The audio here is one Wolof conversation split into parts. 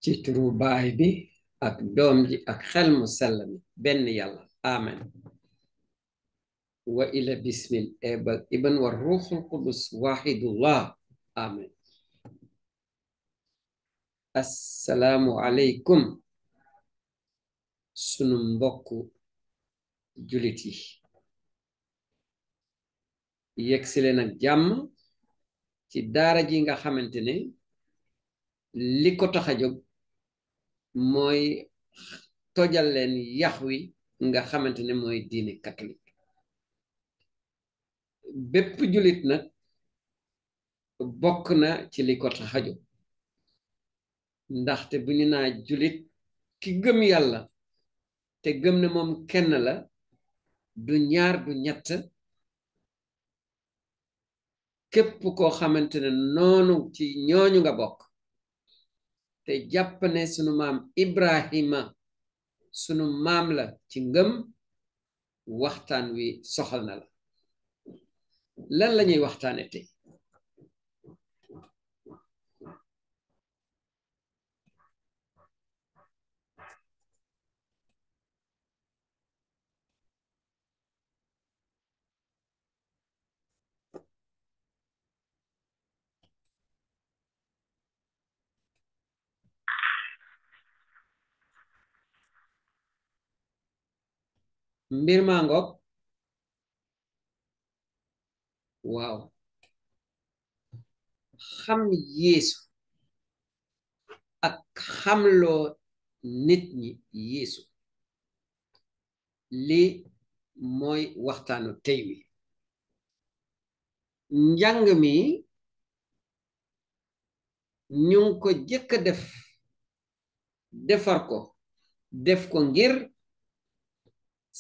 ci turu baay bi ak doom ji ak xel mu sell mi benn yàlla amen wa ila bismil ebal ibn wa ruuxul qudus wahidullah amen assalaamu aleykum sunu mbokku julit yi yegsi leen ak jàmm ci daara ji nga xamante ne li ko tax a jóg mooy tojal leen yax wi nga xamante ne mooy diine catholique bépp julit nag bokk na ci li ko tax a jóg ndaxte bu ñu naa julit ki gëm yàlla te gëm ne moom kenn la du ñaar du ñett képp koo xamante ne noonu ci ñooñu nga bokk te jàpp ne sunu maam Ibrahima sunu maam la ci ngëm waxtaan wi soxal na la lan la ñuy waxtaane tey mbir maa ngoog waaw xam Yeesu ak xamloo nit ñi Yeesu li mooy waxtaanu tey wi njàng mi ñu ngi ko jëkk a defar ko def ko ngir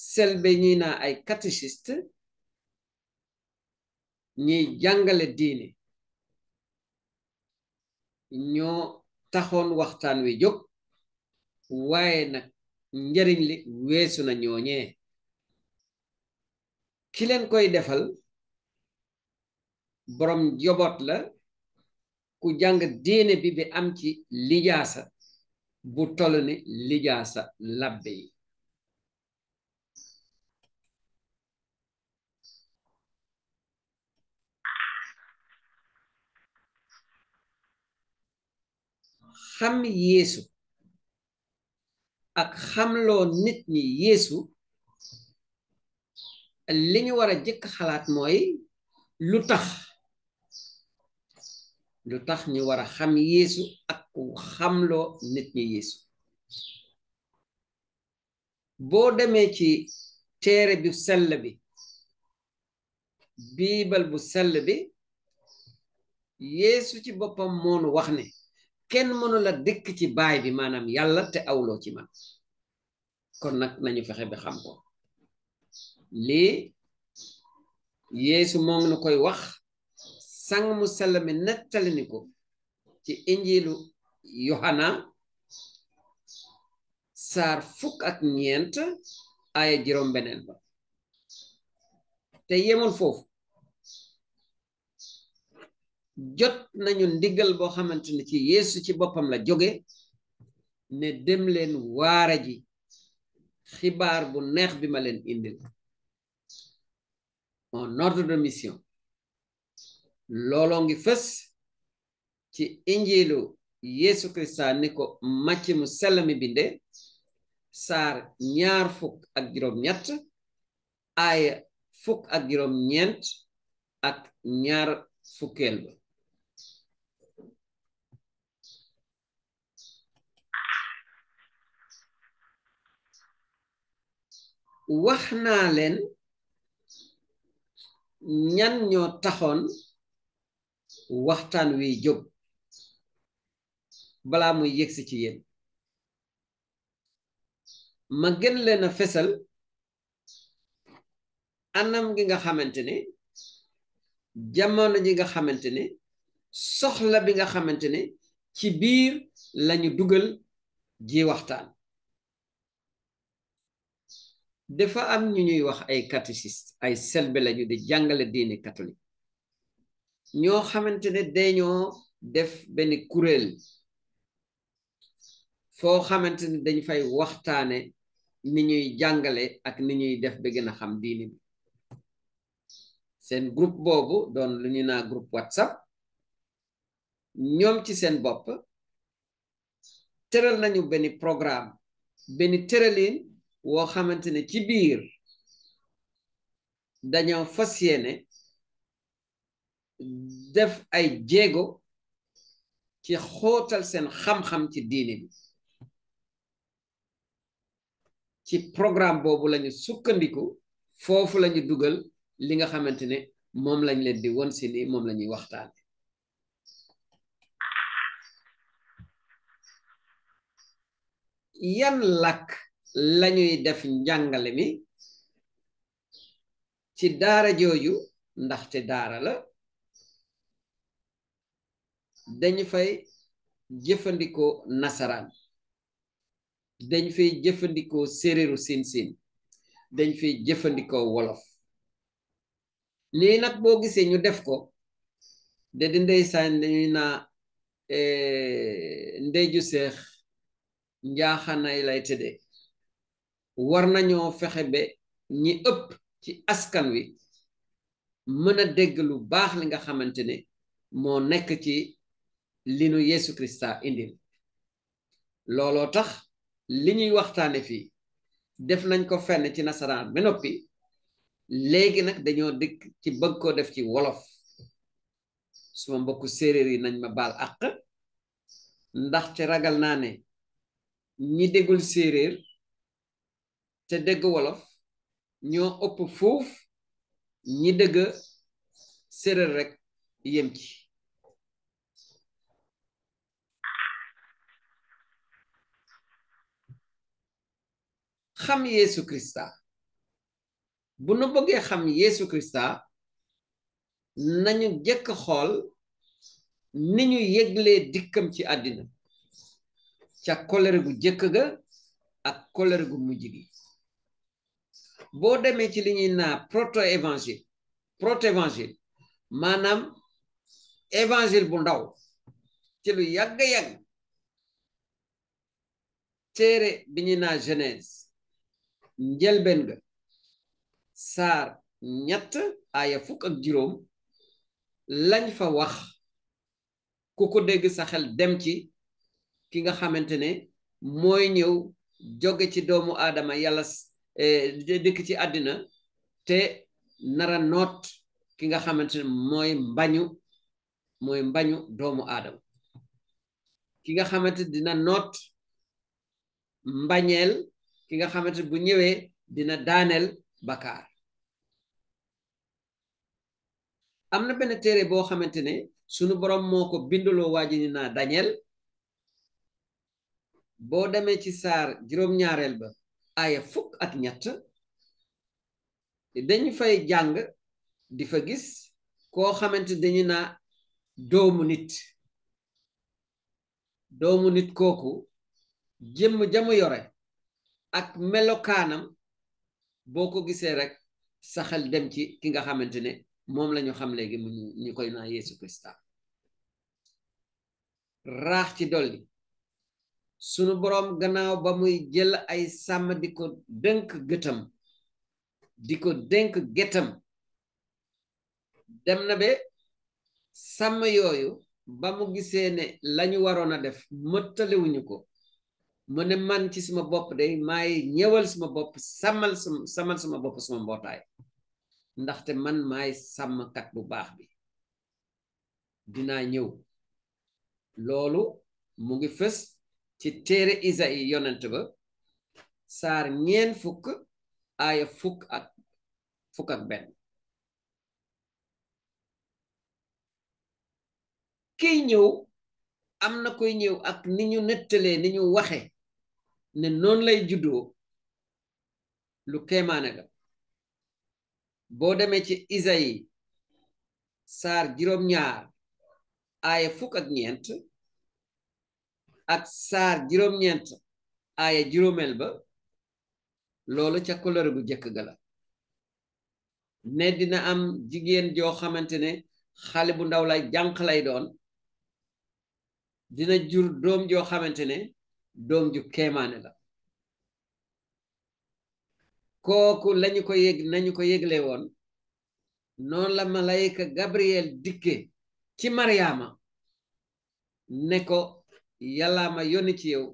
selbe ñuy naa ay catéchiste ñuy jàngale diine ñoo taxoon waxtaan wi jóg waaye nag njariñ li weesu na ñooñee ki leen koy defal borom joboot la ku jàng diine bi am ci lijaasa bu toll ni lijaasa labbe yi xam Yeesu ak xamloo nit ñi Yeesu li ñu war a jëkk xalaat mooy lu tax ñu war a xam Yeesu ak xamloo nit ñi Yeesu boo demee ci téere bu sell bi biibal bu sell bi Yeesu ci boppam moonu wax ne kenn mënu la dëkk ci baay bi maanaam yàlla te awloo ci man kon nag nañu fexe bi xam ko lii Yeesu moo ngi nu koy wax sang mu sell mi nettali ni ko ci injilu Yohana saar 19 aaya juróom-beneen ba te yemul foofu jot nañu ndigal boo xamante ne ci Yeesu ci boppam la jóge ne dem leen waara ji xibaar bu neex bi ma leen indil en ordre de mission looloo ngi fës ci injilu Yeesu Krista ni ko Màcc mu sell mi binde saar 20 ak 7 aaya 19 ak 20 ba wax naa leen ñan ñoo taxoon waxtaan wi jóg balaa muy yegsi ci yéen ma gën leen a fesal anam gi nga xamante ne jamono ji nga xamante ne soxla bi nga xamante ne ci biir lañu dugal ji waxtaan dafa am ñu ñuy wax ay catéchiste ay selbe lañu di jàngale diine catholique ñoo xamante ne dañoo def benn kuréel foo xamante ni dañ fay waxtaane ni ñuy jàngale ak ni ñuy def ba gën a xam diini bi seen groupe boobu doon lu ñu naa groupe WhatsApp ñoom ci seen bopp tëral nañu benn programme benn tëralin woo xamante ne ci biir dañoo fas yéene def ay jéego ci xóotal seen xam-xam ci diini bi ci programme boobu lañu sukkandiku foofu lañu dugal li nga xamante ne moom lañ leen di won si ni moom la ñuy waxtaane yan làkk lañuy def njàngale mi ci daara jooju ndaxte daara la dañu fay jëfandikoo nasaraan dañ fay jëfandikoo séeréeru siin dañ fay jëfandikoo wolof lii nag boo gisee ñu def ko de di ndeysaan dañuy naa ndeju seex njaaxanay lay tëdde war nañoo fexe ba ñi ëpp ci askan wi mën a dégg lu baax li nga xamante ne moo nekk ci li nu Yeesu Krista indil looloo tax li ñuy waxtaane fii def nañ ko fenn ci nasaraan ba noppi léegi nag dañoo dikk ci bëgg koo def ci wolof suma mbokku séeréer yi nañ ma baal àq ndaxte ragal naa ne ñi déggul séeréer te dégg wolof ñoo ëpp fuuf ñi dégg séeréer rek yem ci xam Yeesu Krista bu nu bëggee xam Yeesu Krista nañu jëkk xool ni ñu yëglee dikkam ci àddina ca kolere gu jëkk ga ak kolere gu mujj gi boo demee ci li ñuy naa proto évangile maanaam évangile bu ndaw ci lu yàgg-yàgg téere bi ñuy naa Genèse njëlbeen ga saar 3 aaya 15 lañ fa wax ku ko dégg sa xel dem ci ki nga xamante ne mooy ñëw jóge ci doomu aadama yàlla dëkk ci àddina te nara noot ki nga xamante ne mooy mbañu doomu aadama ki nga xamante dina noot mbañeel ki nga xamante bu ñëwee dina daaneel bakaar am na benn téere boo xamante ne sunu borom moo ko binduloo waa ji ni naa Daniel boo demee ci saar 7 ba aaya 13 dañu fay jàng di fa gis koo xamante dañu naa doomu nit kooku jëmm jamu yore ak melokaanam boo ko gisee rek sa xel dem ci ki nga xamante ne moom lañu xam léegi mu ñu koy naa Yeesu Krista raax ci dolli sunu boroom gannaaw ba muy jël ay sàmm di ko dënk gëtam di ko dénk gétam dem na ba sàmm yooyu ba mu gisee ne lañu waroon a def mëttalewuñu ko mu ne man ci suma bopp day maay ñëwal suma bopp sàmmal suma bopp suma mbootaay ndaxte man maay sàmmkat bu baax bi dinaa ñëw loolu mu ngi fës ci téere Isaï yonent ba saar 40 aaya 11 kiy ñëw am na koy ñëw ak ni ñu nettalee ni ñu waxe ne noonu lay juddoo lu kéemaane la boo demee ci Isaï saar 2 aaya 14 ak saar 9 aaya 5 ba loolu ca kolore gu jëkk ga la ne dina am jigéen joo xamante ne xale bu ndaw lay jànq lay doon dina jur doom joo xamante ne doom ju kéemaane la kooku lañu ko yëg nañu ko yëgle woon noonu la malayka Gabriel dikke ci Mariama ne ko yàllaa ma yónni ci yow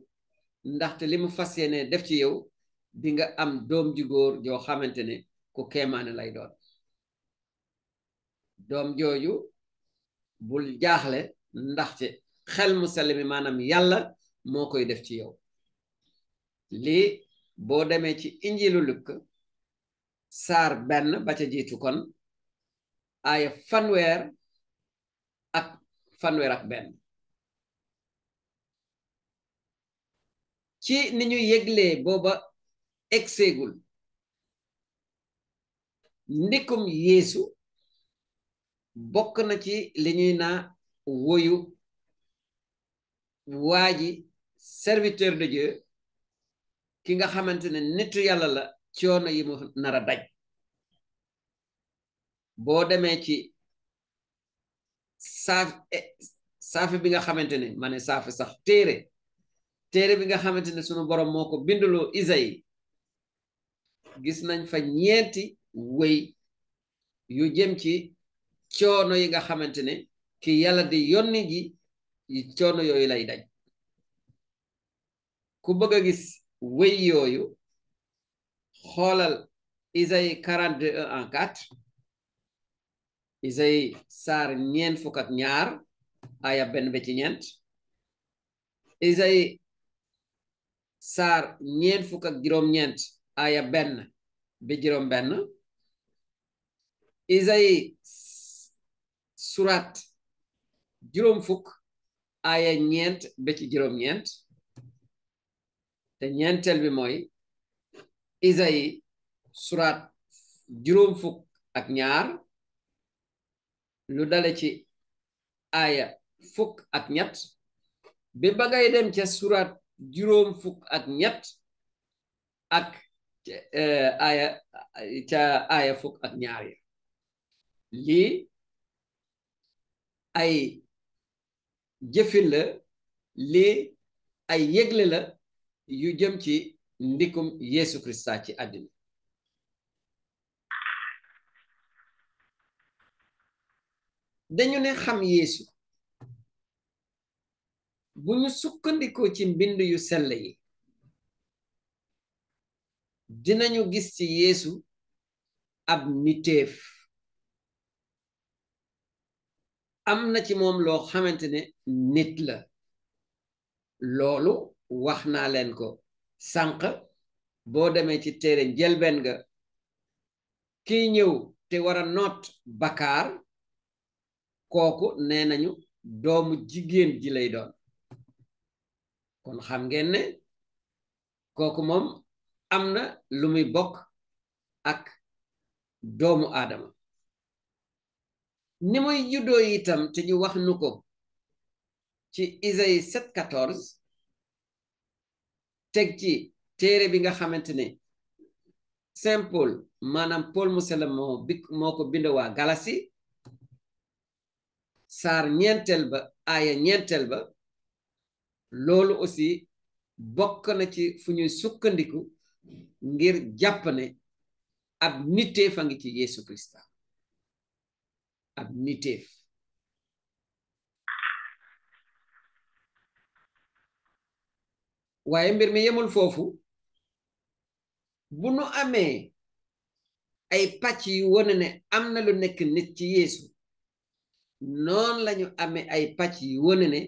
ndaxte li mu fas yéene def ci yow di nga am doom ju góor joo xamante ne ku kéemaane lay doon doom jooju bul jaaxle ndaxte xel mu sell mi maanaam yàlla moo koy def ci yow lii boo demee ci injilu Luk saar 1 ba ca jiitu kon aaya fanweer ak 1 ci ni ñu yëglee booba egseegul ndikum Yeesu bokk na ci li ñuy naa woyu waa ji serviteur de Dieu ki nga xamante ne nitu yàlla la coono yi mu nara daj boo demee ci saafi bi nga xamante ne ma ne saafi sax téere bi nga xamante ne sunu borom moo ko binduloo Isayi gis nañ fa ñeenti wéy yu jëm ci coono yi nga xamante ne ki yàlla di yónni ji coono yooyu lay daj ku bëgg a gis wéy yooyu xoolal Isayi 42:1-4 Isayi saar 42 aya 1 ba ci 4 Isayi saar 49 aya 1 ba 1 Isayi surat 50 aya 4 ba ci 4 te ñeenteel bi mooy Isayi surat 52 lu dale ci aya 13 bi ba ngay dem ca surat 53 ak aya 12 lii ay jëfin la lii ay yëgle la yu jëm ci ndikum Yesu Krista ci àddina dañu ne xam Yeesu bu ñu sukkandikoo ci mbind yu sell yi dinañu gis ci Yeesu ab niteef am na ci moom loo xamante ne nit la loolu wax naa leen ko sànq boo demee ci téere njëlbeen ga kiy ñëw te war a noot bakaar kooku nee nañu doomu jigéen ji lay doon kon xam ngeen ne kooku moom am na lu muy bokk ak doomu aadama ni muy juddoo itam te ñu wax nu ko ci Isaïe 7:14 teg ci téere bi nga xamante ne Saint Paul maanaam Paul mu sell moo ko bind waa Galasi saar 9 ba aaya 9 ba loolu aussi bokk na ci fu ñuy sukkandiku ngir jàpp ne ab niteef a ngi ci Yesu Krista ab niteef waaye mbir mi yemul foofu bu nu amee ay pàcc yu wone ne am na lu nekk nit ci Yeesu noonu lañu amee ay pàcc yu wone ne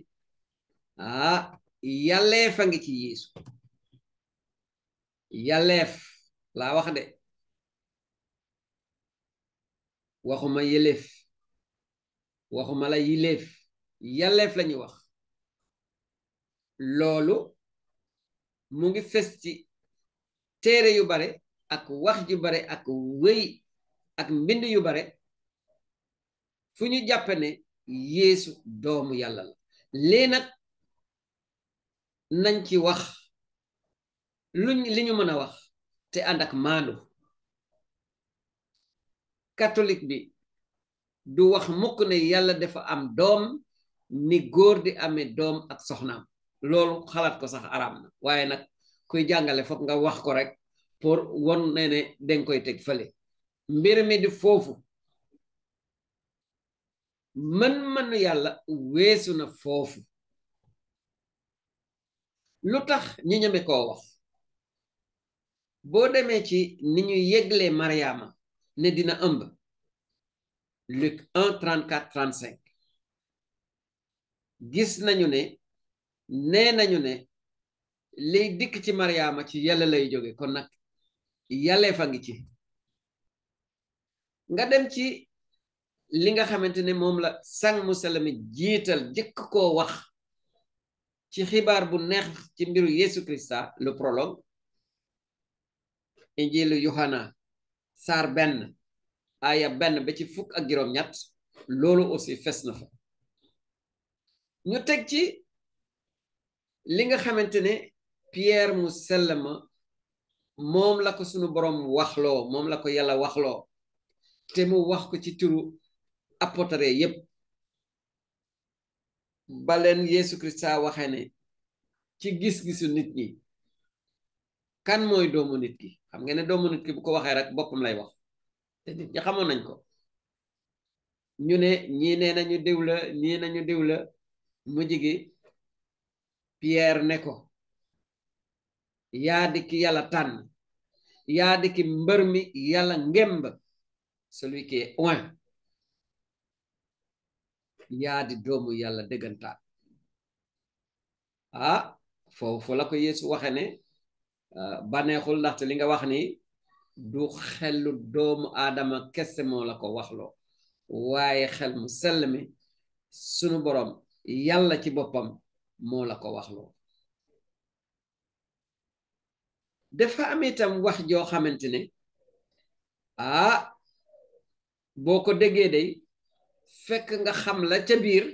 yàlleef a ngi ci Yeesu yàlleef laa wax de waxuma yëleef waxuma la yileef yàlleef lañu wax loolu mu ngi fes ci téere yu bare ak wax ju bare ak wéy ak mbind yu bare fu ñu jàppe ne Yeesu doomu yàlla la lii nag nañ ci wax li ñu mën a wax te ànd ak maandu catholique bi du wax mukk ne yàlla dafa am doom ni góor di amee doom ak soxnaam loolu xalaat ko sax araam na waaye nag kuy jàngale foog nga wax ko rek pour won ne danga koy teg fële mbir mi di foofu mën-mënu yàlla weesu na foofu lu tax ñu ñeme koo wax boo demee ci ni ñu yéglee Mariama ne dina ëmb Luc 1 34 35 gis nañu ne nee nañu ne liy dikk ci Mariama ci yàlla lay jóge kon nag yàllee fa ngi ci nga dem ci li nga xamante ne moom la sang mu sell mi jiital jëkk koo wax ci xibaar bu neex ci mbiru Yesu Krista le prologue injilu Yohana saar 1 aya 1 ba ci fukk ak juróom-ñett loolu aussi fes na fa ñu teg ci li nga xamante ne Pierre mu sell ma moom la ko sunu borom waxloo moom la ko yàlla waxloo te mu wax ko ci turu apôtre yépp baleen Yesu Krista waxe ne ci gis-gisu nit ñi kan mooy doomu nit ki xam ngeen ne doomu nit ki bu ko waxee rek boppam lay wax te nit ñi xamoon nañ ko ñu ne ñii nee nañu diw la ñii nañu diw la mujj gi Pierre ne ko yaa di ki yàlla tànn yaa di ki mbër mi yàlla ngemb celui qui est oint yaa di doomu yàlla dëggantaan foofu la ko Yeesu waxe ne baneexul ndaxte li nga wax ni du xelu doomu aadama kese moo la ko waxloo waaye xel mu sell mi sunu borom yàlla ci boppam moo la ko waxloo dafa am itam wax joo xamante ne boo ko déggee day fekk nga xam la ca biir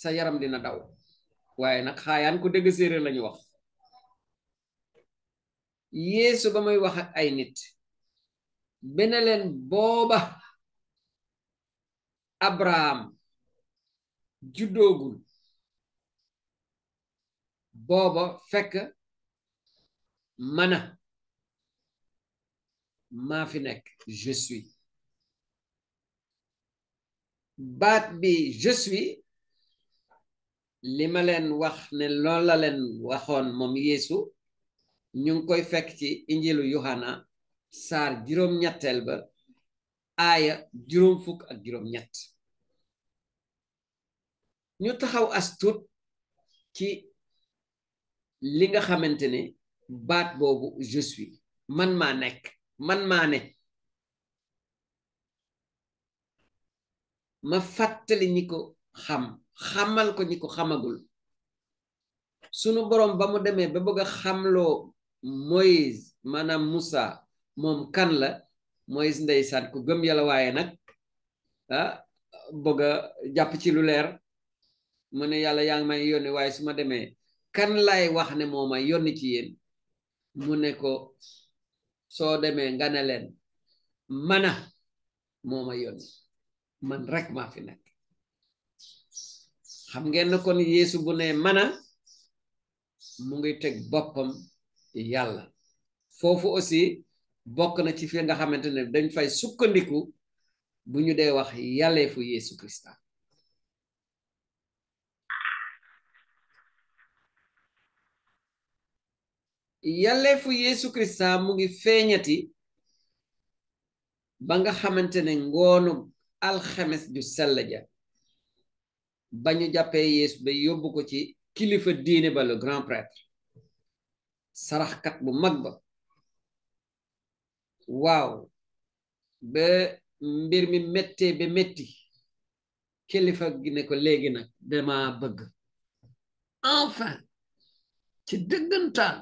sa yaram dina daw waaye nag xaayaan ku dégg séeréer lañu wax Yeesu ba muy wax ak ay nit bene leen booba Abraham juddoogul booba fekk mana maa fi nekk je suis baat bi je suis li ma leen wax ne loolu la leen waxoon moom Yeesu ñu ngi koy fekk ci injilu Yohana saar juróom-ñetteel ba aaya juróom fukk ak juróom-ñett ñu taxaw as tuut ci li nga xamante ne baat boobu je suis man maa nekk man maa ne ma fàttali ñi ko xamal ko ñi ko xamagul sunu borom ba mu demee ba bëgg a xamloo Moïse maanaam Musa moom kan la Moïse ndeysaan ku gëm yàlla waaye nag bëgg a jàpp ci lu leer mu ne yàlla yaa ngi may yónni waaye su ma demee kan lay wax ne moo ma yónni ci yéen mu ne ko soo demee nga ne leen mana moo ma yónni man rek maa fi nekk xam ngeen ne kon Yeesu bu ne mana mu ngi teg boppam yàlla foofu aussi bokk na ci fi nga xamante ne dañ fay sukkandiku bu ñu dee wax yàlleefu Yeesu Krista yàlleefu Yeesu Krista mu ngi feeñati ba nga xamante ne ngoonu alxames ju sell ja ba ñu jàppee Yeesu ba yóbbu ko ci kilifa diine ba le grand prêtre saraxkat bu mag ba waaw ba mbir mi méttee ba métti kilifa gi ne ko léegi nag dama bëgg enfin ci dëggantaan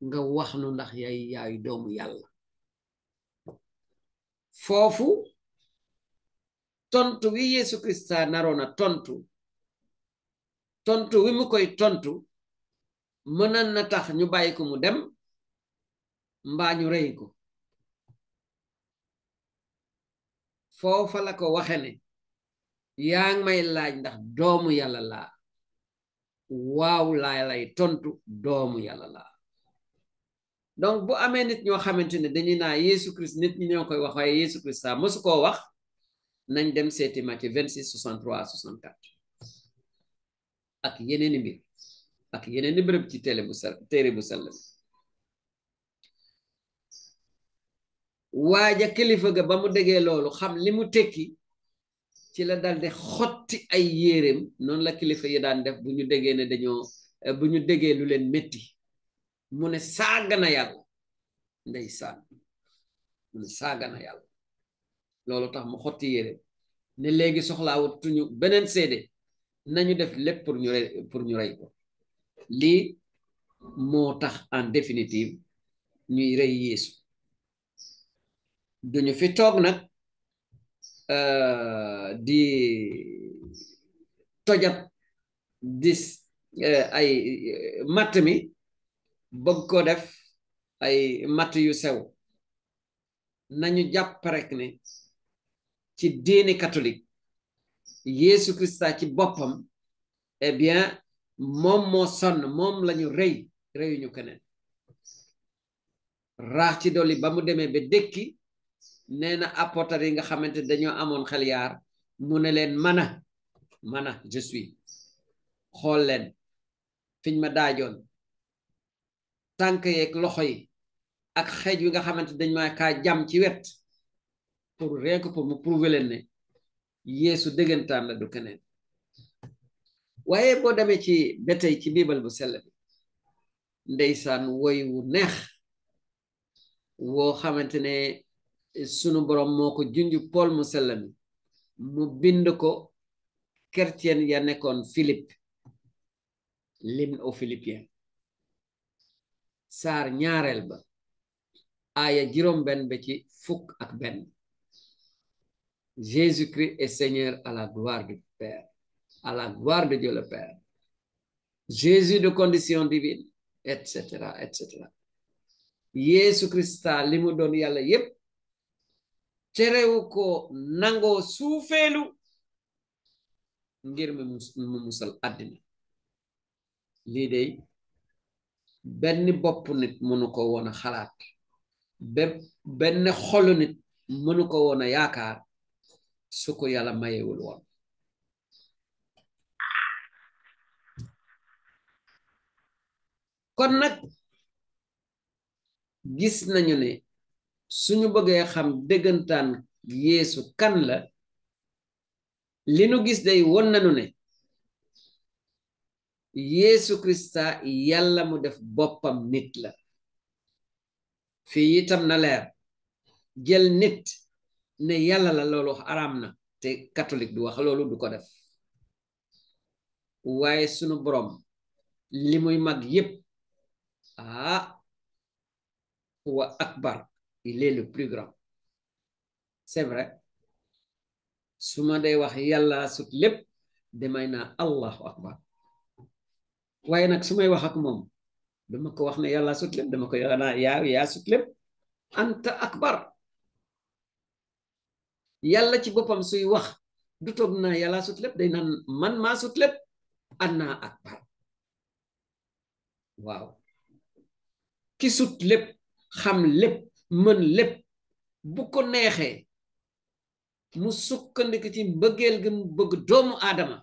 nga wax nu ndax yaay doomu yàlla foofu tontu wi Yeesu Krista naroon a tontu wi mu koy tontu mënan na tax ñu bàyyi ko mu dem mbaa ñu rey ko foofa la ko waxe ne yaa ngi may laaj ndax doomu yàlla laa waaw laa lay tontu doomu yàlla la donc bu amee nit ñoo xamante ne dañuy naa Yeesu Christ nit ñi ñoo koy wax waaye Yeesu Christ sax mësu koo wax nañ dem seeti Matthieu 26 63 64 ak yeneeni mbir ak yeneeni bërëb ci téere bu sell waaja kilifa ga ba mu déggee loolu xam li mu tekki ci la daldi xotti ay yéreem noonu la kilifa yi daan def bu ñu déggee ne bu ñu déggee lu leen metti mu ne saaga na yàlla ndeysaan mu ne saaga na yàlla loolu tax mu xotti yéreem ne léegi soxlaawut tuñu beneen seede nañu def lépp pour ñu rey ko lii moo tax en définitive ñuy rey Yeesu duñu fi toog nag di tojat dis ay matt mi bëgg ko def ay matt yu sew nañu jàpp rek ne ci diini catholique Yeesu Krista ci boppam eh bien moom moo sonn moom lañu reyuñu keneen raax ci dolli ba mu demee ba dëkki nee na apôtre yi nga xamante dañoo amoon xel yaar mu ne leen mana je suis xool leen fiñ ma daajoon tànk yeeg loxo yi ak xeej wi nga xamante dañ ma kaa jam ci wet pour rien que pour mu prouver leen ne Yeesu dëggantaan la du keneen waaye boo demee ci betey ci biibal bu sell bi ndeysaan woy wu neex woo xamante ne sunu borom moo ko junju Paul mu sell mi mu bind ko chrétien ya nekkoon Philippe l'hymne aux Philippiens saar ñaareel ba aaya juróom-benn ba ci fukk ak benn Jésus-Christ est Seigneur à la gloire du Père, à la gloire de Dieu le Père. Jésus de condition divine, etc., etc. Yesu Christa li mu doon yàlla yépp terewu ko nangoo suufeelu ngir mu musal àddina lii de benn bopp nit mënu ko woon a xalaat benn xolu nit mënu ko woon a yaakaar su ko yàlla mayewul woon kon nag gis nañu ne suñu bëggee xam dëggantaan Yeesu kan la li nu gis day won nañu ne Yeesu Krista yàlla mu def boppam nit la fii itam na leer jël nit ne yàlla la loolu araam na te catholique du wax loolu du ko def waaye sunu borom li muy mag yépp huwa akbar, il est le plus grand. C'est vrai su ma day wax yàlla sut lépp damay naa allahu akbar waaye nag su may wax ak moom dama ko wax ne yàlla sut lépp dama ko naa yaa sut lépp anta akbar yàlla ci boppam suy wax du toog naa yàlla sut lépp day naan man maa sut lépp ana akbar waaw ki sut lépp xam lépp mën lépp bu ko neexee mu sukkandiku ci mbëggeel gi mu bëgg doomu aadama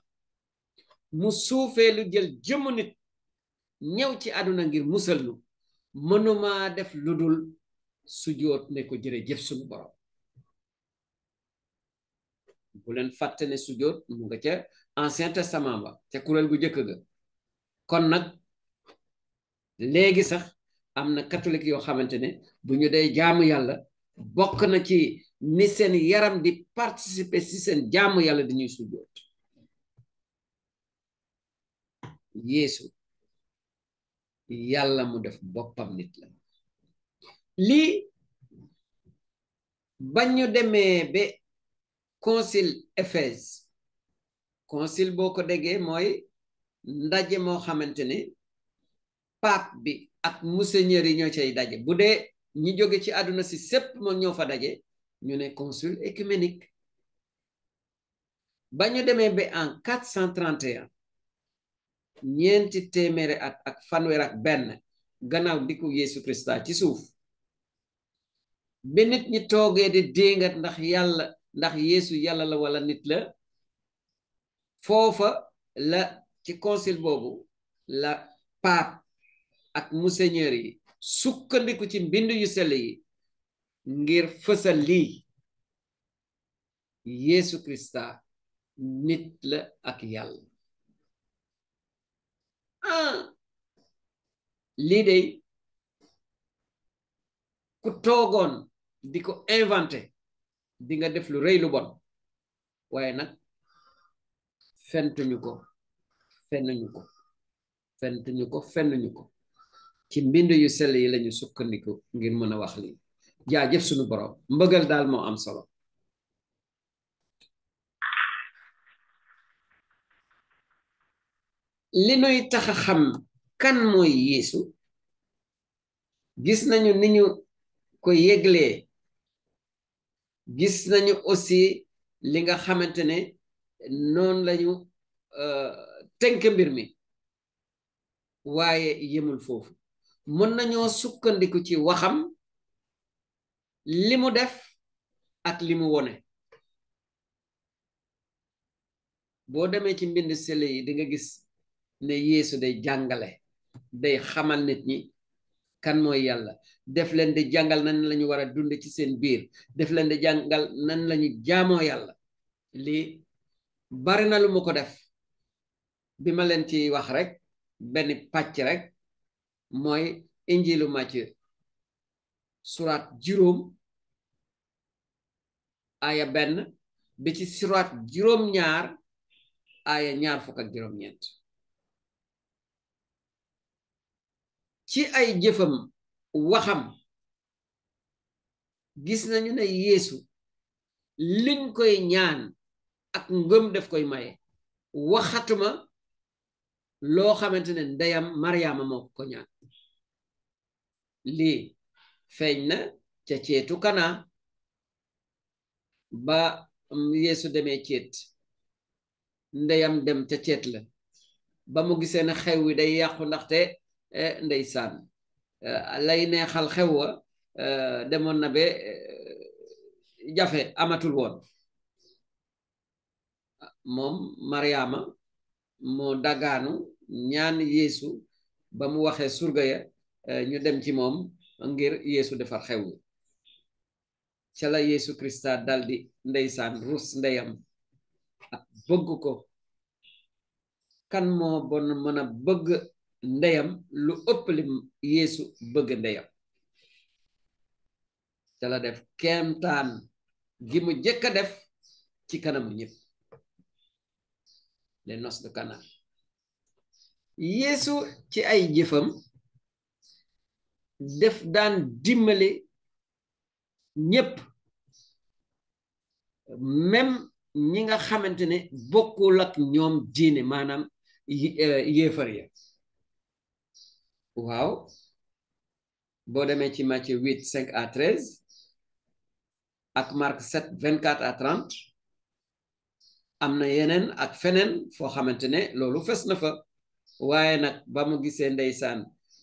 mu suufee lu jël jëmu nit ñëw ci àdduna ngir musal nu mënuma def lu dul sujoot ne ko jërëjëf suñu borom bu leen fàtte ne sujoot mu nga ca ancien testament ba ca kuréel gu jëkk ga kon nag léegi sax am na catholique yoo xamante ne bu ñu dee jaamu yàlla bokk na ci ni seen yaram di participer ci seen jaamu yàlla di ñuy sujoot Yeesu yàlla mu def boppam nit la lii ba ñu demee ba concile Éphèse concile boo ko déggee mooy ndaje moo xamante ne pape bi ak monseigneur yi ñoo cay daje bu dee ñi jóge ci àdduna si sépp moom ñoo fa daje ñu ne concile ñeenti téeméeri at ak fanweer ak benn gannaaw dikku Yeesu Krista ci suuf bi nit ñi toogee di déngat ndax Yeesu yàlla la wala nit la foofa la ci concile boobu la pape ak monseigneur yi sukkandiku ci mbind yu sell yi ngir fësal lii Yeesu Krista nit la ak yàlla lii de ku toogoon di ko inventé di nga def lu rëy lu bon waaye nag fentuñu ko ci mbind yu sell yi lañu sukkandiku ngir mën a wax lii jaajëf suñu borom mbëggal daal moo am solo li nuy tax a xam kan mooy Yeesu gis nañu ni ñu ko yéglee gis nañu aussi li nga xamante ne noonu lañu tënk mbir mi waaye yemul foofu mën nañoo sukkandiku ci waxam li mu def ak li mu wone boo demee ci mbind sell yi di nga gis ne Yeesu day jàngale day xamal nit ñi kan mooy yàlla def leen di jàngal nan lañu war a dund ci seen biir def leen di jàngal nan lañu jaamoo yàlla lii bari na lu mu ko def bi ma leen ci wax rek benn pàcc rek mooy injilu Matthieu surat 5 aya 1 bi ci surat 2 aya 29 ci ay jëfam waxam gis nañu ne Yeesu liñ koy ñaan ak ngëm def koy maye waxatuma loo xamante ne ndeyam Mariama moo ko ñaan lii feeñ na ca ceetu Kana ba Yeesu demee ceet ndeyam dem ca ceet la ba mu gisee ne xew wi day yàqu ndaxte ndeysaan lay neexal xew wa demoon na be jafe amatul woon moom Mariama moo dagaanu ñaan Yeesu ba mu waxee surga ya ñu dem ci moom ngir Yeesu defar xew wi ca la Yeesu Krista daldi ndeysaan rus ndeyam ak bëgg ko kan moo bon mën a bëgg ndeyam lu ëpp li Yeesu bëgg ndeyam ca la def kéemtaan gi mu jëkk a def ci kanamu ñëpp les noces de Cana Yeesu ci ay jëfam def daan dimbali ñëpp même ñi nga xamante ne bokkul ak ñoom diine maanaam yéefar ya waaw boo demee ci Matthieu 8 5 à 13 ak Marc 7 24 à 30 am na yeneen ak feneen foo xamante ne loolu fes na fa waaye nag ba mu gisee ndeysaan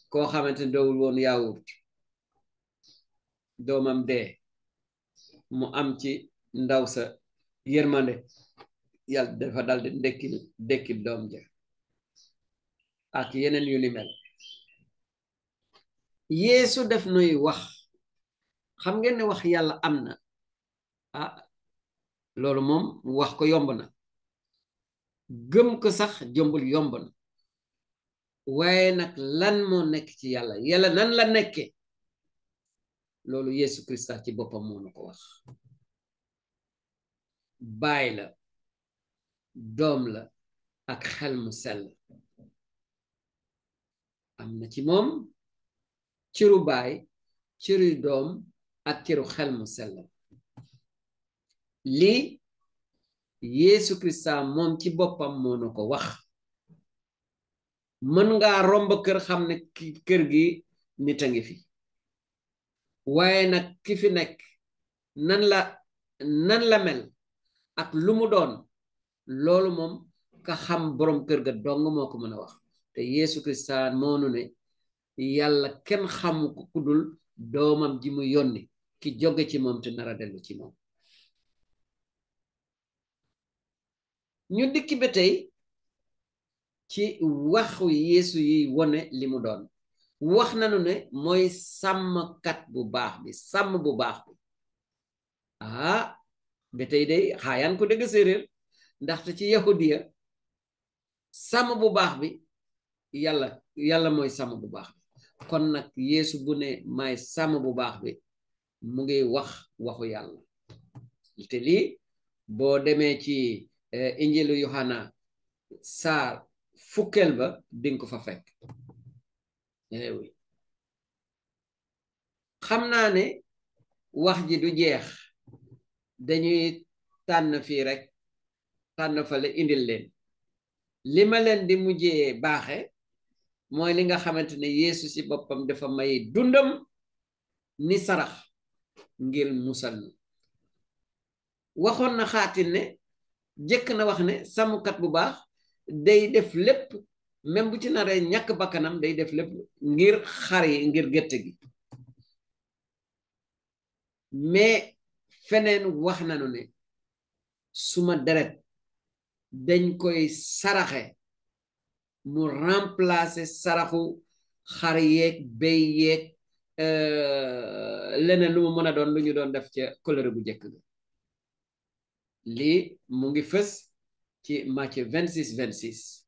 koo xamante ne doowul woon yaawurt doomam dee mu am ci ndaw sa yërmande yàlla dafa daldi dekkil doom ja ak yeneen yu ni mel Yeesu def nuy wax xam ngeen ne wax yàlla am na loolu moom wax ko yomb na gëm ko sax jombul yomb na waaye nag lan moo nekk ci yàlla nan la nekke loolu Yeesu Krista ci boppam moo na ko wax baay la doom la ak xel mu sell am na ci moom cëru baay cëru doom ak cëru xel mu sell lii Yeesu Krista moom ci boppam moo na ko wax mën ngaa romb kër xam ne kër gi nit a ngi fi waaye nag ki fi nekk nan la mel ak lu mu doon loolu moom ka xam borom kër ga dong moo ko mën a wax te Yeesu Kirista moonu ne yàlla kenn xamu ko kudul doomam ji mu yónni ki jóge ci moom te nara dellu ci moom. ñu dikki ba tey ci waxu Yeesu yi wone li mu doon wax nanu ne mooy sàmmkat bu baax bi sàmm bu baax bi ba tey day xaayaan ko dëgg séeréer ndaxte ci yahudiya sàmm bu baax bi yàlla mooy sàmm bu baax bi kon nag Yeesu bu ne may sàmm bu baax bi mu ngi wax waxu yàlla te lii boo demee ci injilu Yohana saar fukkeel ba dinga ko fa fekk oui xam naa ne wax ji du jeex dañuy tànn fii rek tànn fa la indil leen li ma leen di mujjee baaxe mooy li nga xamante ne Yeesu ci boppam dafa may dundam ni sarax ngir musal waxoon na xaatin ne jëkk na wax ne sàmmkat bu baax day def lépp même bu ci naree ñàkk bakkanam day def lépp ngir xar yi ngir gétt gi mais feneen wax nanu ne suma deret dañ koy saraxe mu remplacer saraxu xar yeeg béy yeeg leneen lu mu mën a doon lu ñu doon def ca kóllëre bu jëkk ga lii mu ngi fës ci Matthieu 26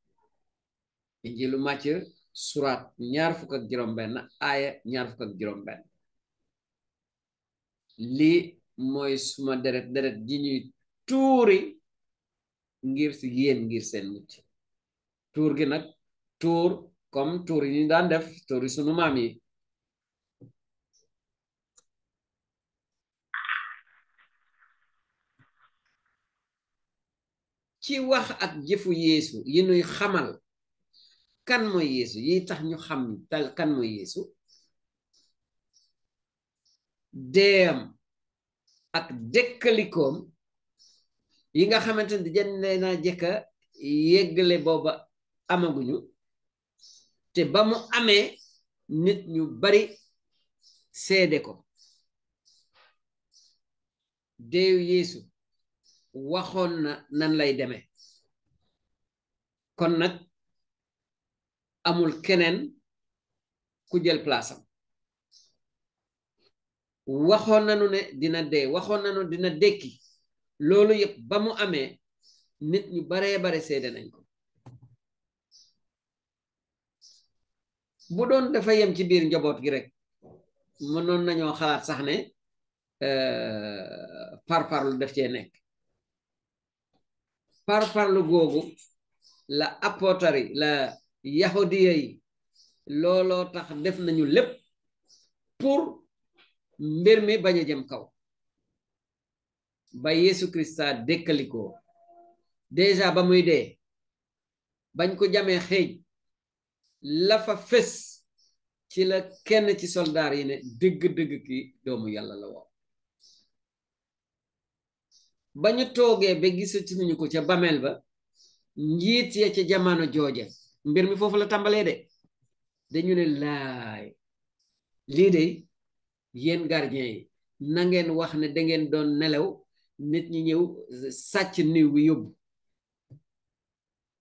injilu Matthieu surat 26 aaya 26 lii mooy suma deret ji ñuy tuuri ngir si yéen ngir seen mucc tuur gi nag tuur comme tuur yi ñu daan def tuuri sunu maam yi ci wax ak jëfu Yeesu yi nuy xamal kan mooy Yeesu yi tax ñu xam tal kan mooy Yeesu deeyam ak dëkkalikoom yi nga xamante ne dañ leen a jëkka yéggale booba amaguñu te ba mu amee nit ñu bari seede ko deewu Yeesu waxoon na nan lay demee kon nag amul keneen ku jël plaasam waxoon nañu ne dina dee waxoon nañu dina dekki loolu yëpp ba mu amee nit ñu baree bare seede nañ ko bu doon dafa yem ci biir njaboot gi rek mënoon nañoo xalaat sax ne parparlu def cee nekk parparlu googu la apotari la yahudiya yi looloo tax def nañu lépp pour mbir mi bañ a jëm kaw ba Yeesu Krista dekkalikoo déjà ba muy dee bañ ko jamee xëej la fa fës ci la kenn ci soldaar yi ne dëgg-dëgg ki doomu yàlla la waaw ba ñu toogee ba gisati nañu ko ca bameel ba njiit ya ca jamono jooja mbir mi foofu la tàmbalee de dañu ne laay lii de yéen gardien yi na ngeen wax ne dangeen doon nelaw nit ñi ñëw sàcc niw bi yóbbu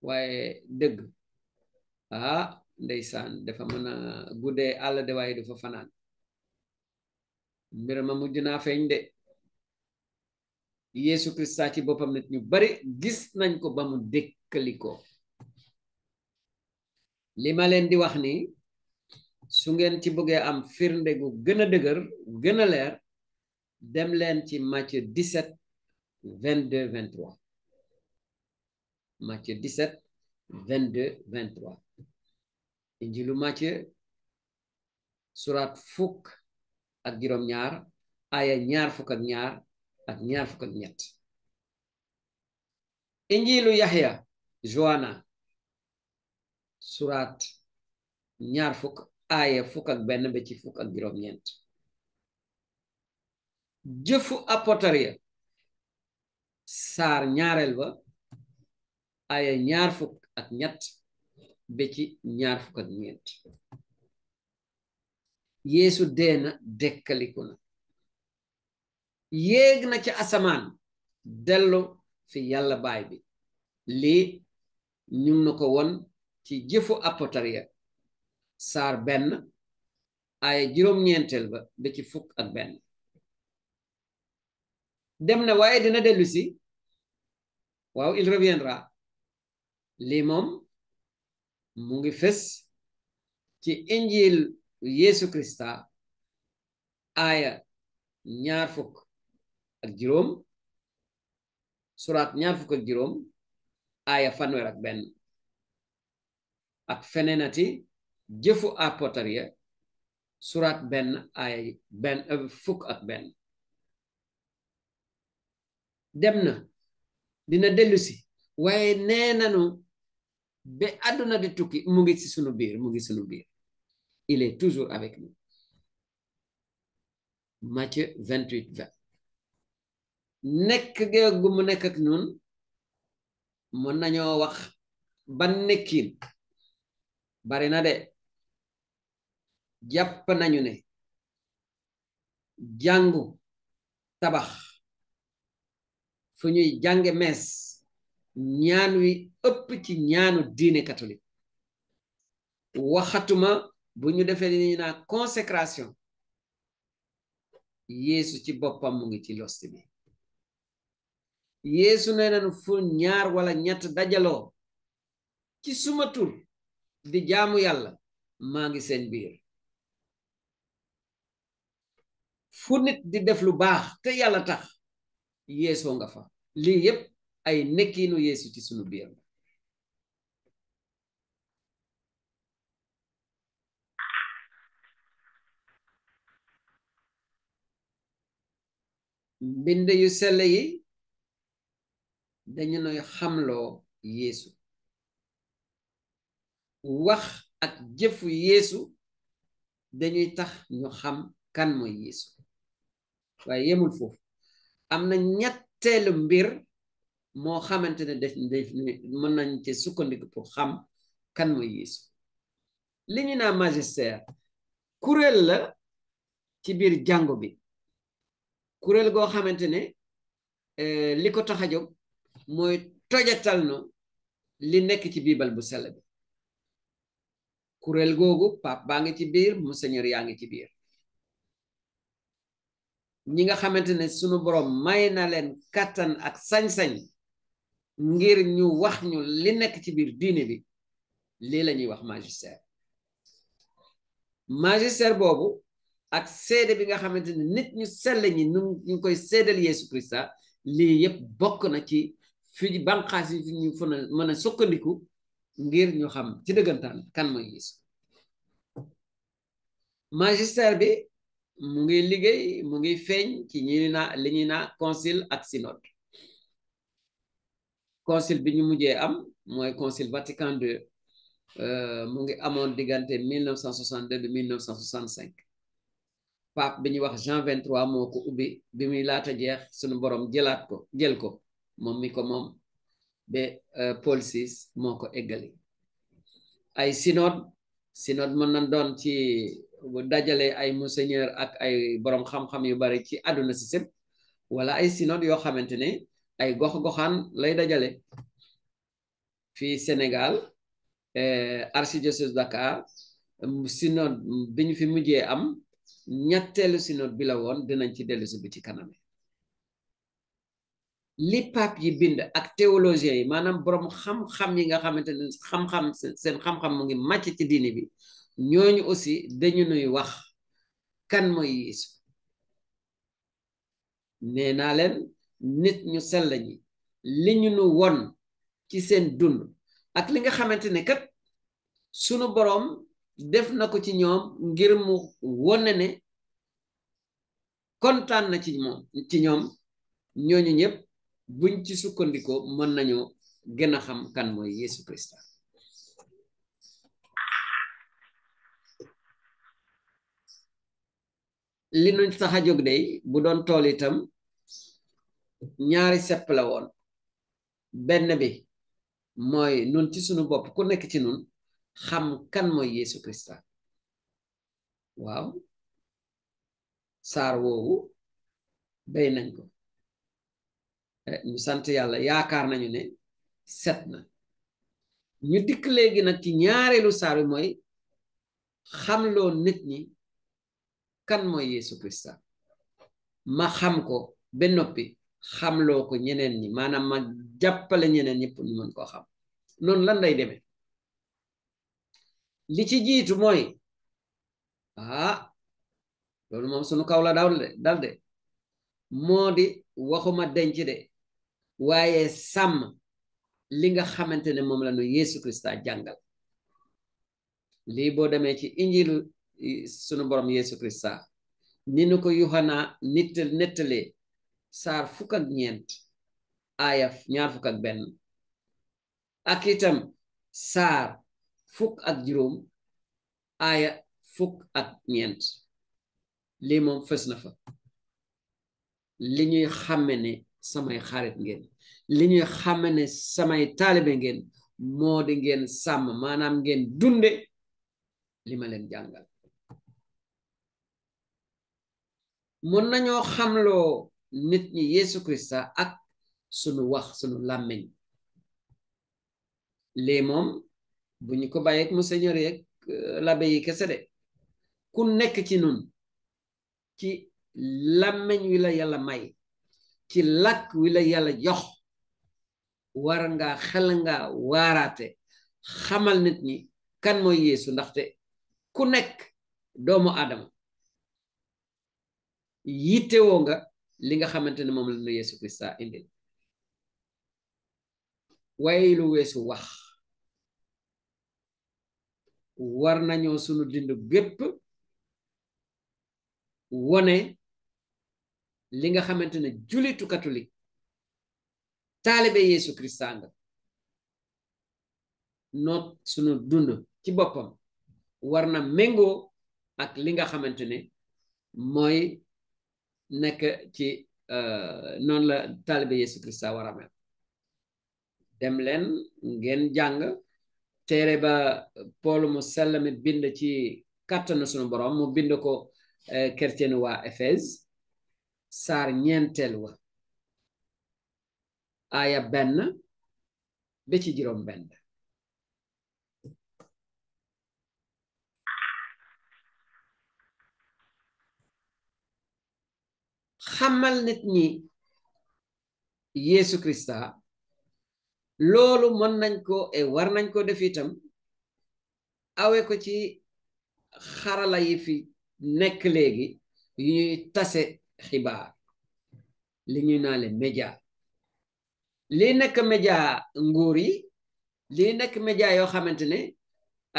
waaye dëgg ndeysaan dafa mën a guddee àll de waaye dafa fanaan mbir ma mujj naa feeñ de Yeesu Krista ci boppam nit ñu bari gis nañ ko ba mu dékkali ko li ma leen di wax ni su ngeen ci bëggee am firnde gu gën a dëgër gën a leer dem leen ci Matthieu 17 22 23 Matthieu 17 22 23 injilu Matthieu surat fukk ak juróom-ñaar aya ñaar fukk ak ñaar ak ñaar fukk ak ñett injilu Yaxya Joana surat ñaar fukk aya fukk ak benn ba ci fukk ak juróom-ñeent jëfu apotariya saar ñaareel ba aya ñaar fukk ak ñett ba ci ñaar fukk ak ñeent Yeesu dee na dekkaliku na yéeg na ci asamaan dellu fi yàlla baay bi lii ñu na ko won ci jëfu apotariya saar 1 ay juróom-ñeenteel ba ci fukk ak benn dem na waaye dina dellu si waaw il reviendra lii moom mu ngi fes ci injil Yeesu Krista aaya ñaar fukk ak juróom suraat ñaar fukk ak juróom aaya fanweer ak benn ak feneenati jëfu apotariya suraat 1 aaya fukk ak benn dem na dina dellu si waaye nee nanu ba àdduna di tukki mu ngi ci sunu biir mu ngi sunu biir il est toujours avec nous Matthieu 28:20 nekk gu mu nekk ak ñun mën nañoo wax ban nekkiin bari na de jàpp nañu ne jàngu tabax fu ñuy jànge mees ñaan wi ëpp ci ñaanu diine catholique waxatuma bu ñu defee ni naa consécration Yeesu ci boppam mu ngi ci losti bi Yeesu nee nañu fu ñaar wala ñett dajaloo ci suma tur di jaamu yàlla maa ngi seen biir fu nit di def lu baax te yàlla tax Yeesoo nga fa lii yépp ay nekkiinu Yeesu ci sunu biir mbind yu sell yi dañu noy xamloo Yeesu wax ak jëfu Yeesu dañuy tax ñu xam kan mooy Yeesu waaye yemul foofu am na ñetteelu mbir moo xamante ne def mën nañ ci sukkandiku pour xam kan mooy Yeesu li ñu naa magistère kuréel la ci biir jàngu bi kuréel goo xamante ne li ko tax a jóg mooy tojatal no li nekk ci biibal bu sell bi kuréel googu pape baa ngi ci biir monseigneur yaa ngi ci biir ñi nga xamante ne sunu borom may na leen kattan ak sañ-sañ ngir ñu wax ñu li nekk ci biir diine bi lii la ñuy wax magistère boobu ak seede bi nga xamante ne nit ñu sell ñi ñu koy seedal Yeesu Krista lii yëpp bokk na ci fi banqaas yi ñu mën a sukkandiku ngir ñu xam ci dëggantaan kan mooy Yeesu magistère bi mu ngi liggéey mu ngi feeñ ci li ñuy naa concile ak synode concile bi ñu mujjee am mooy concile Vatican II mu ngi amoon diggante 1962 de 1965 pape bi ñuy wax Jean 23 moo ko ubbi bi muy laata jeex sunu borom jël ko moom mi ko moom ba Paul VI moo ko eggali ay synode mën na doon ci dajale ay monseigneur ak ay borom xam-xam yu bari ci àdduna si sëpp wala ay synode yoo xamante ne ay gox-goxaan lay dajale fii Sénégal archidiocèse Dakar synode bi ñu fi mujjee am ñetteelu synode bi la woon dinañ ci dellu si bi ci kaname li pape yi bind ak théologiens yi maanaam borom xam-xam yi nga xamante ne seen xam-xam mu ngi màcc ci diine bi ñooñu aussi dañu nuy wax kan mooy Yeesu nee naa leen nit ñu sell ñi li ñu nu won ci seen dund ak li nga xamante ne kat sunu boroom def na ko ci ñoom ngir mu wone ne kontaan na ci ñoom ñooñu ñëpp buñ ci sukkandikoo mën nañu gën a xam kan mooy Yeesu Krista li nu tax a jóg day bu doon tool itam ñaari sepp la woon benn bi mooy nun ci sunu bopp ku nekk ci nun xam kan mooy Yesu Krista waaw saar woowu bay nañ ko ñu sant yàlla yaakaar nañu ne set na ñu dikk léegi nag ci ñaareelu saar bi mooy xamloo nit ñi kan mooy Yesu Krista ma xam ko ba noppi xamloo ko ñeneen ñi maanaam ma jàppale ñeneen ñëpp ñu mën koo xam noonu lan lay demee li ci jiitu mooy loolu moom sunu kaw la dal de moo di waxuma denc de waaye sàmm li nga xamante ne moom la nu Yesu Krista jàngal lii boo demee ci injil sunu borom Yesu Krista ni nu ko Yohana nettalee saar 19 aaya 21 ak itam saar 15 aaya 14 lii moom fës na fa li ñuy xàmme ne samay xarit ngeen li ñuy xàmme ne samay taalibe ngeen moo di ngeen sàmm maanaam ngeen dunde li ma leen jàngal mën nañoo xamloo nit ñi Yesu Krista ak sunu wax sunu làmmiñ lii moom bu ñu ko bàyyeek monseigneur yeeg l'abbé yi kese de ku nekk ci nun ci làmmiñ wi la yàlla may ci làkk wi la yàlla jox war nga xel nga waaraate xamal nit ñi kan mooy Yeesu ndaxte ku nekk doomu aadama yittewoo nga li nga xamante ne moom la nu Yeesu Krista indil waaye lu weesu wax war nañoo sunu dindu gépp wone li nga xamante ne julitu catholique taalibe Yeesu Krista nga noot sunu dund ci boppam war na méngoo ak li nga xamante ne mooy nekk ci noonu la taalibe Yeesu Krista war a mel dem leen ngeen jàng téere ba Paul mu sell mi bind ci kàttanu sunu borom mu bind ko chrétien waa Éphèse saar 9 wa aaya 1 ba ci 7 xamal nit ñi Yesu Krista loolu mën nañ ko war nañ ko def itam awe ko ci xarala yi fi nekk léegi yu ñuy tase xibaar li ñuy naale média lii nekk média nguur yi lii nekk média yoo xamante ne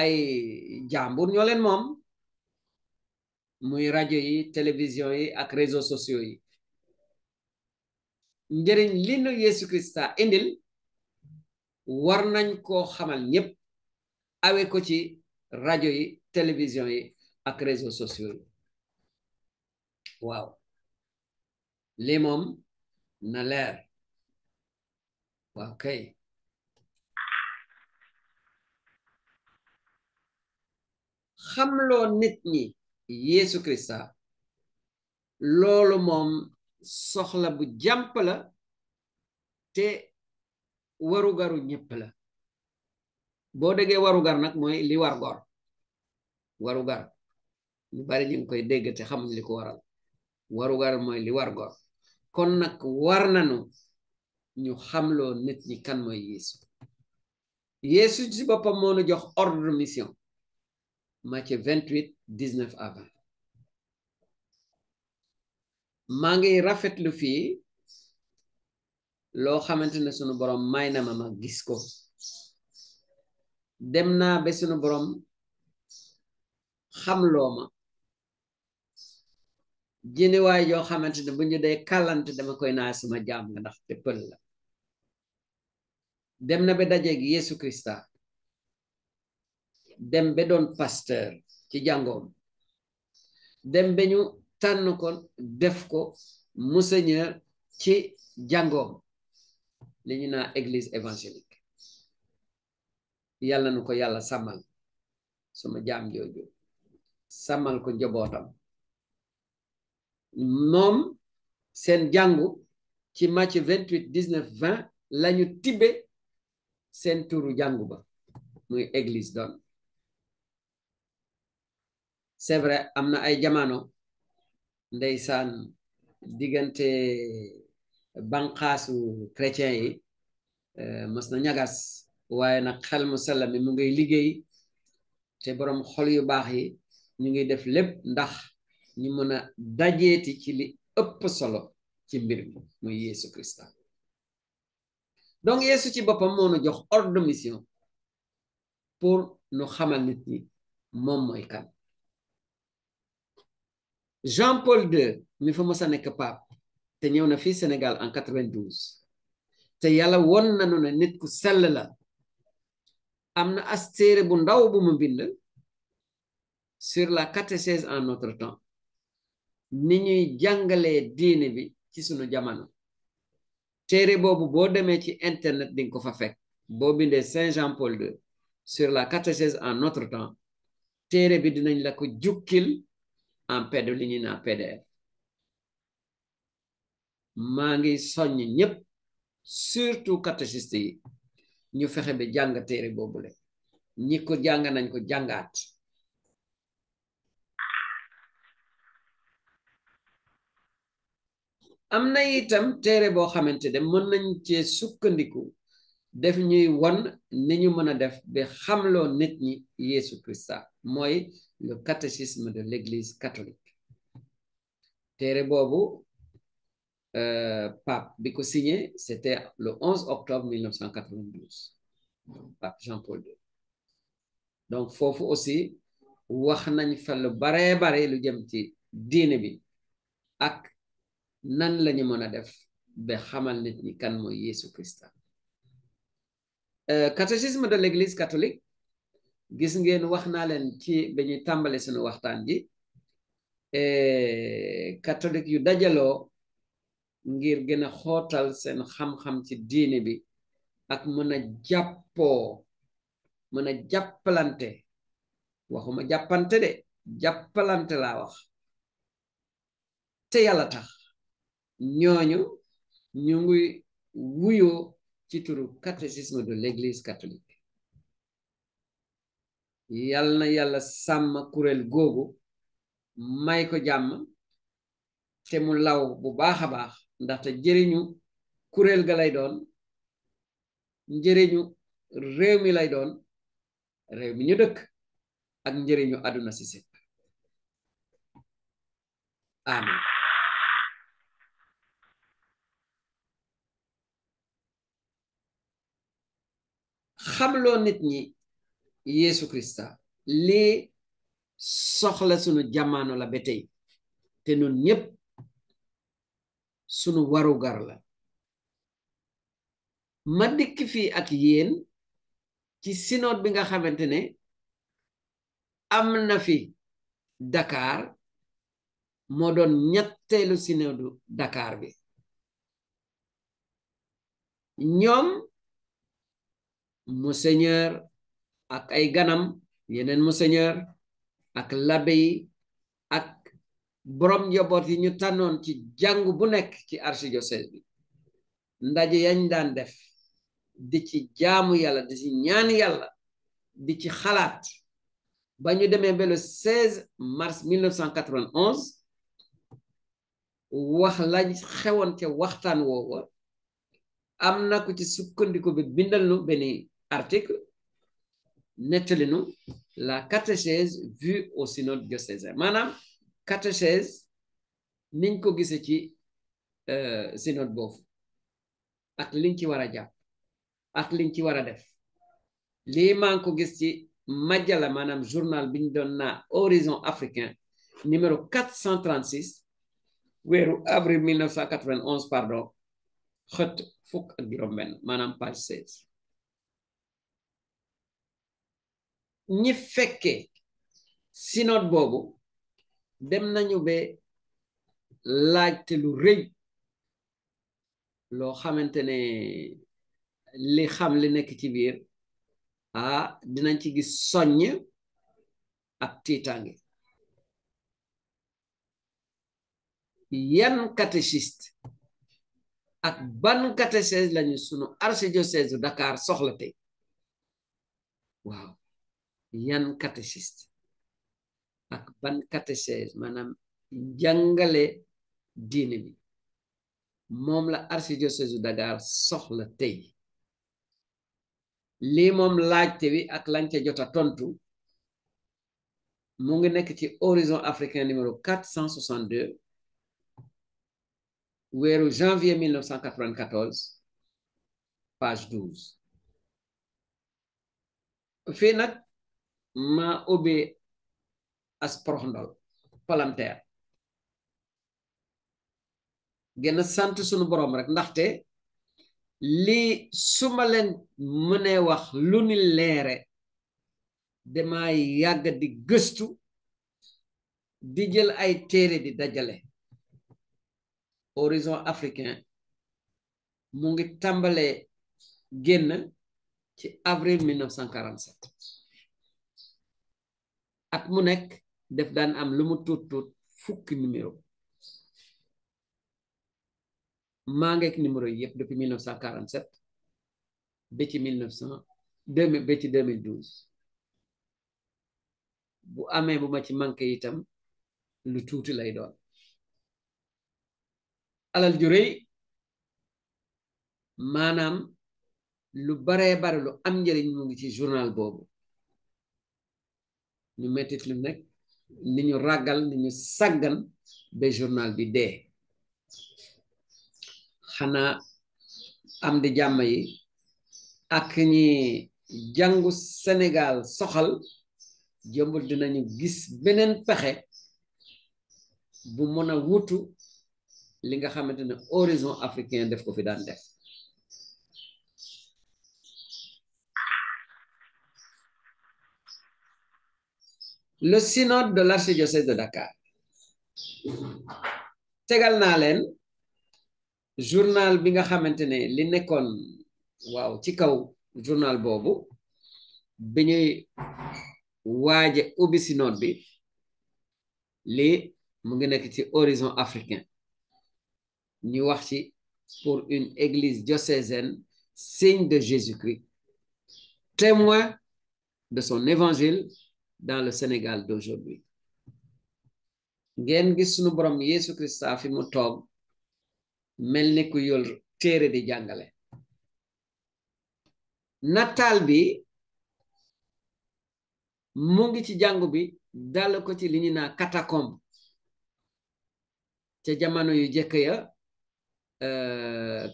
ay jàmbur ñoo leen moom muy rajo yi télévision yi ak réseaux sociaux yi njëriñ li nu Yesu Krista indil war nañ koo xamal ñépp awe ko ci rajo yi télévision yi ak réseaux sociaux yi waaw lii moom na leer waaw kay xamloo nit ñi Yesu Krista loolu moom soxla bu jàmp la te warugaru ñépp la boo déggee warugar nag mooy li war gor warugar ñu bari ñu ngi koy dégg te xamuñ li ko waral warugar mooy li war gor kon nag war nanu ñu xamloo nit ñi kan mooy Yeesu Yeesu ci boppam moo nu jox ordre de mission Matthieu 28 19 à 20 maa ngi rafetlu fii loo xamante ne sunu borom may na ma gis ko dem naa ba sunu borom xamloo ma jëniwaay yoo xamante ne bu ñu dee kàllante dama koy naa sama jaam nga ndax te pël la dem na ba dajeeg Yesu Krista dem ba doon pasteur ci jàngoom dem ba ñu tànn ko def ko monseigneur ci jàngoom li ñu naa église évangélique yàlla nu ko yàlla sàmmal suma jaam jooju sàmmal ko njabootam moom seen jàngu ci Matthieu 28 19 20 lañu tibbe seen turu jàngu ba muy église doon c'est vrai am na ay jamono ndeysaan diggante banqaasu chrétien yi mas na ñagas waaye nag xel mu sell mi mu ngay liggéey te boroom xol yu baax yi ñu ngi def lépp ndax ñu mën a dajeeti ci li ëpp solo ci mbir mi muy Yeesu Krista donc Yeesu ci boppam moo nu jox ordre de mission pour nu xamal nit ñi moom mooy kan Jean-Paul II mi fa mës a nekk pape te ñëw na fii Sénégal en 92 te yàlla won nañu ne nit ku sell la am na as téere bu ndaw bu mu bind sur la catéchèse en notre temps ni ñuy jàngalee diine bi ci sunu jamono téere boobu boo demee ci internet di nga ko fa fekk boo bindee Saint Jean-Paul II sur la catéchèse en notre temps téere bi dinañ la ko jukkil en PDF li ñuy naan PDF maa ngi soññ ñëpp surtout catéchiste yi ñu fexe ba jàng téere boobule ñi ko jàng nañ ko jàngaat am na itam téere boo xamante ne mën nañ cee sukkandiku def ñuy won ni ñu mën a def ba xamloo nit ñi Yeesu Krista mooy le catéchisme de l'Église catholique téere boobu pape bi ko signé c'était le 11 octobre 1992 pape Jean-Paul II donc foofu aussi wax nañ fa lu baree bare lu jëm ci diine bi ak nan lañu mën a def ba xamal nit ñi kan mooy Yeesu Krista catéchisme de l'Église catholique gis ngeen wax naa leen ci ba ñuy tàmbale suñu waxtaan ji catholique yu dajaloo ngir gën a xootal seen xam-xam ci diine bi ak mën a jàppoo mën a jàppalante waxuma jàppante de jàppalante laa wax te yàlla tax ñooñu ñu ngi wuyoo ci turu catéchisme de l'Église catholique yàlla na yàlla sàmm kuréel googu may ko jàmm te mu law bu baax a baax ndaxte njëriñu kuréel ga lay doon njëriñu réew mi lay doon réew mi ñu dëkk ak njëriñu àdduna si sépp amen xamloo nit ñi Yeesu Krista lii soxla sunu jamono la ba tey te nun ñépp sunu warugar la ma dikk fii ak yéen ci synode bi nga xamante ne am na fi Dakar moo doon ñetteelu synode Dakar bi ñoom monseigneur ak ay ganam yeneen monseigneur ak l'abbé yi ak borom njaboot yi ñu tànnoon ci jàngu bu nekk ci archidiocèse bi ndaje yañ daan def di ci jaamu yàlla di ci ñaan yàlla di ci xalaat ba ñu demee ba le 16 mars 1991 wax lañ xewoon ca waxtaan woowa am na ko ci sukkandiku bi bindal nu benn article nettali nu la catéchèse vue au synode diocésain maanaam catéchèse niñ ko gisee ci synode boobu ak liñ ci war a jàpp ak liñ ci war a def lii maa ngi ko gis ci majala maanaam journal biñ doon naa Horizon africain numéro 436 weeru avril 1991 pardon xët fukk ak juróom-benn maanaam page 16 ñi fekkee synode boobu dem nañu ba laajte lu rëy loo xamante ne li xam li nekk ci biir dinañ ci gis soññ ak tiitaange. yan catéchiste ak ban catéchèse lañu sunu archidiocèse de Dakar soxla tey? waaw, yan catéchiste ak ban catéchèse maanaam jàngale diine bi moom la archidiocèse de Dakar soxla tey? lii moom laajte bi ak lañ ca jota tontu mu ngi nekk ci Horizon Africain numéro 462 weeru janvier 1994 page 12. fii nag ma ubbi as proxndol palanteer gën a sant sunu borom rek, ndaxte lii suma leen mënee wax lu ni leere dama yàgg di gëstu di jël ay téere di dajale. Horizon Africain mu ngi tàmbalee génn ci avril 1947 at mu nekk def daan am lu mu tuut fukki numéro. maa ngeek numéro yi yëpp depuis 1947 ba ci 2012 bu amee bu ma ci manqué itam lu tuuti lay doon. alal ju rëy maanaam lu baree bare lu am njëriñ mu ngi ci journal boobu. ñu mettit lu nekk ni ñu ragal ni ñu saggan ba journal bi dee. xanaa am di jàmm yi ak ñi jàngu Sénégal soxal jëmbul dinañu gis beneen pexe bu mën a wutu li nga xamante ne Horizon Africain def ko fi daan def. le synode de l'archidiocèse de Dakar tegal naa leen journal bi nga xamante ne li nekkoon waaw ci kaw journal boobu bi ñuy waaje ubbi synode bi. lii mu ngi nekk ci Horizon Africain ñu wax ci pour une église diocésaine signe de Jésus-Christ, témoin de son évangile dans le Sénégal d'aujourd'hui. ngeen gis sunu borom Yesu Christa fi mu toog mel ni ku yor téere di jàngale. nataal bi mu ngi ci jàngu bi dal ko ci li ñu naa catacombe ca jamono yu jëkk ya.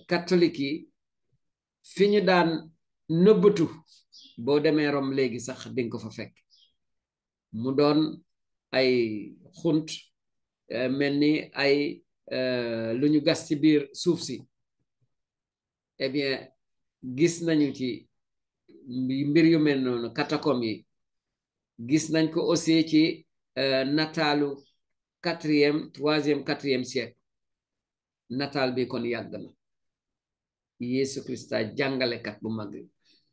catholique yi fi ñu daan nëbbatu boo demee Rome léegi sax dinga ko fa fekk mu doon ay xunt mel ni ay lu ñu gas ci biir suuf si. eh bien gis nañu ci mbir yu mel noonu catacombe yi. gis nañ ko aussi ci nataalu 3e siècle. nataal bi kon yàgg na. Yesu Christa jàngalekat bu mag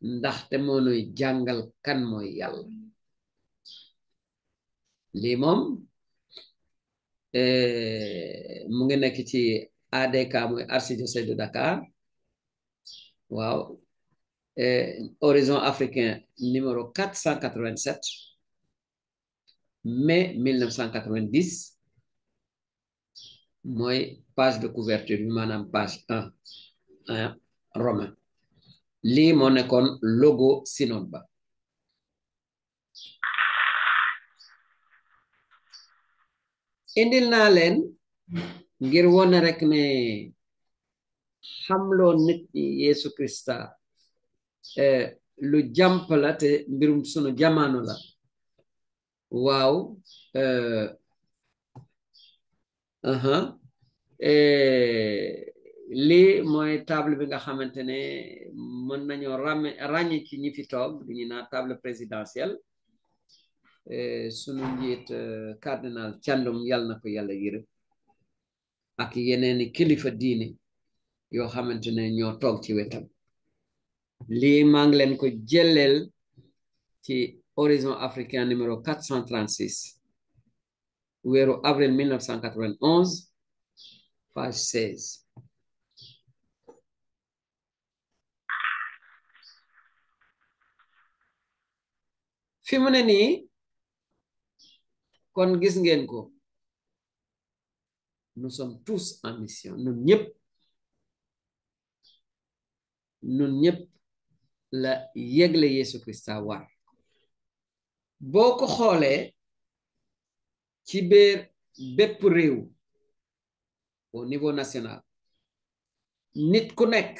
ndaxte moo nuy jàngal kan mooy yàlla. lii moom mu ngi nekk ci ADK muy archidiocèse de Dakar. waaw Horizon Africain numéro 487 mai 1990 mooy page de couverture bi maanaam page 1 romain. lii moo nekkoon logo synode ba. indil naa leen ngir wone rek ne xamloo nit ñi Yesu Christa lu jàmp la te mbirum sunu jamono la. waaw lii mooy table bi nga xamante ne mën nañoo ràññe ci ñi fi toog di ñu naa table présidentielle. sunu njiit cardinal Thiandoum yàlla na ko yàlla yërëm ak yeneeni kilifa diine yoo xamante ne ñoo toog ci wetam. lii maa ngi leen ko jëleel ci Horizon africain numéro 436 weeru avril 1991 page 16. fi mu ne nii kon gis ngeen ko, nous sommes tous en mission ñun ñëpp la yégle Yesu Krista war. boo ko xoolee ci biir bépp réew au niveau national, nit ku nekk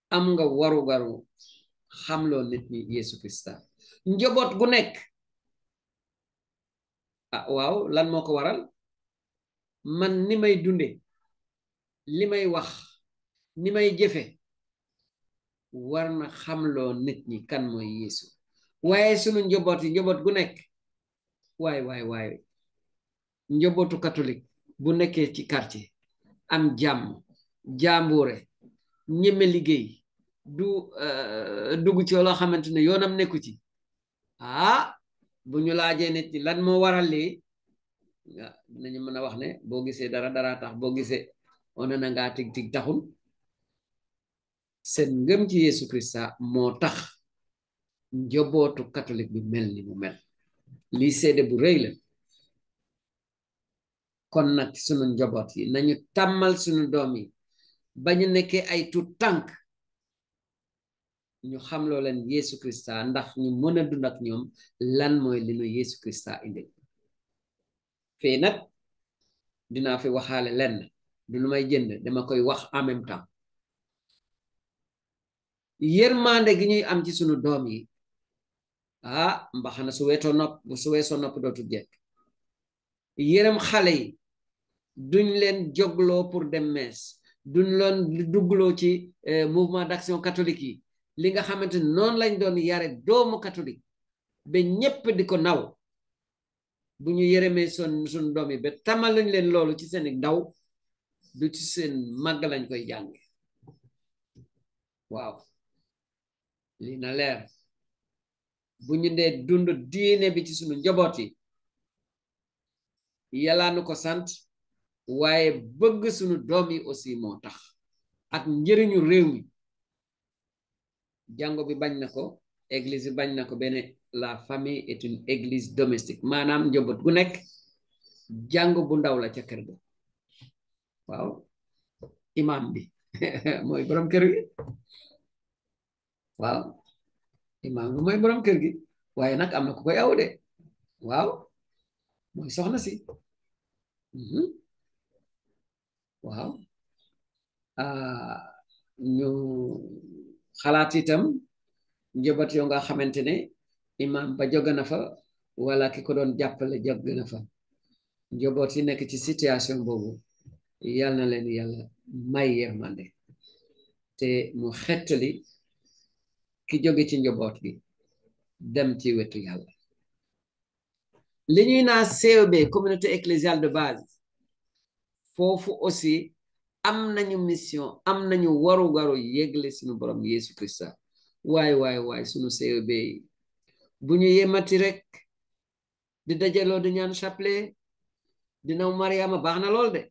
am nga waru-garu xamloo nit ñi Yesu Krista. njaboot gu nekk waaw lan moo ko waral? man ni may dunde, li may wax, ni may jëfe war na xamloo nit ñi kan mooy Yesu. waaye sunu njaboot gu nekk waay njabootu catholique bu nekkee ci quartier am jàmm jàmbure ñeme liggéey du dugg ci loo xamante ne yoonam nekku ci, bu ñu laajee nit ñi lan moo waral lii dinañu mën a wax ne boo gisee dara tax, boo gisee ona na ngaa tig taxul. seen ngëm ci Yesu Krista moo tax njabootu catholique bi mel ni mu mel. lii seede bu rëy la. kon nag sunu njaboot yi nañu tàmmal sunu doom yi ba ñu nekkee ay tuut tànk ñu xamloo leen Yesu Krista ndax ñu mën a dund ak ñoom lan mooy li nu Yesu Krista indi. fii nag dinaa fi waxaale lenn, du lu may jënd, dama koy wax en même temps. yërmande gi ñuy am ci sunu doom yi mbaxana su weesoo nopp dootul jekk. yërëm xale yi, duñ leen jogloo pour dem mees, duñ leen duggloo ci mouvement d'action catholique yi, li nga xamante ne noonu lañ doon yare doomu catholique ba ñépp di ko naw. bu ñu yërëmee sunu doom yi ba tamal lañ leen loolu ci seen ndaw, du ci seen màgg lañ koy jànge. waaw lii na leer. bu ñu dee dund diine bi ci sunu njaboot yi, yàlla nu ko sant, waaye bëgg sunu doom yi aussi moo tax, ak njëriñu réew mi. jàngo bi bañ na ko, église bi bañ na ko benn la famille est une église domestique, maanaam njaboot gu nekk jàngo bu ndaw la ca kër ga. waaw imam bi mooy borom kër gi. waaw imam bi mooy borom kër gi, waaye nag am na ku koy aw de. waaw mooy soxna si. waaw ñu xalaat itam njaboot yoo nga xamante ne imam ba jóge na fa, wala ki ko doon jàppale jóge na fa. njaboot yi nekk ci situation boobu, yal na leen yàlla may yërmande te mu xettali ki jóge ci njaboot gi dem ci wetu yàlla. li ñuy naa CEB, communauté ecclésiale de base, foofu aussi am nañu mission, am nañu waru-garu yégle sunu borom Yesu Krista. waay sunu CEB yi bu ñu yemati rek di dajaloo di ñaan chapelet dina Mariama, baax na lool de,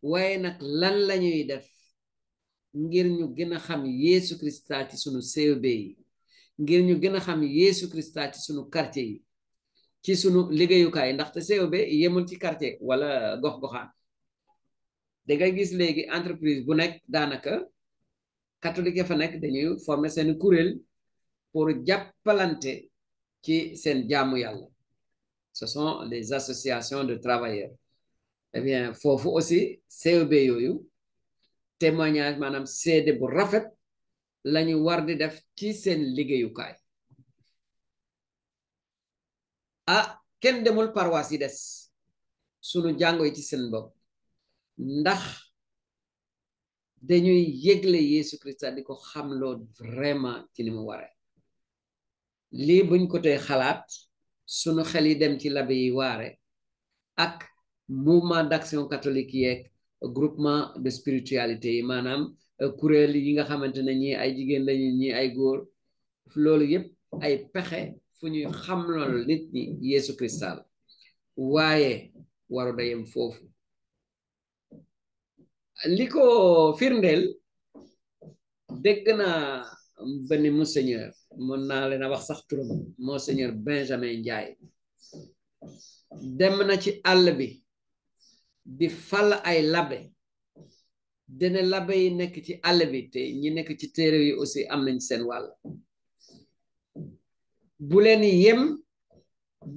waaye nag lan lañuy def ngir ñu gën a xam Yesu Krista ci sunu CEB yi, ngir ñu gën a xam Yesu Krista ci sunu quartier yi, ci sunu liggéeyukaay. ndaxte CEB yemul ci quartier wala gox-goxaan. da ngay gis léegi entreprise bu nekk daanaka catholique fa nekk dañuy former seen kuréel pour jàppalante ci seen jaamu yàlla. ce sont les associations de travailleurs. eh bien foofu aussi CEB yooyu témoignage, maanaam seede bu rafet lañu war di def ci seen liggéeyukaay. kenn demul paroisse yi des, sunu jàngo yi ci seen bopp, ndax dañuy yégle Yesu Krista di ko xamloo vraiment ci ni mu waree. lii buñ ko tey xalaat, sunu xel yi dem ci labe yi waare ak mouvement d'action catholique yeeg groupement de spiritualité yi, maanaam kuréel yi nga xamante ne ñii ay jigéen lañu, ñii ay góor. loolu yëpp ay pexe fu ñuy xamlol nit ñi Yeesu Krista la waaye waru da yem foofu li ko firndeel dégg naa benn monseigneur mën naa leen a wax sax turam monseigneur Benjamin Ndiaye dem na ci àll bi di fal ay labbe dene labbe yi nekk ci àll bi te ñi nekk ci téere yi aussi am nañ seen wàll bu leen yem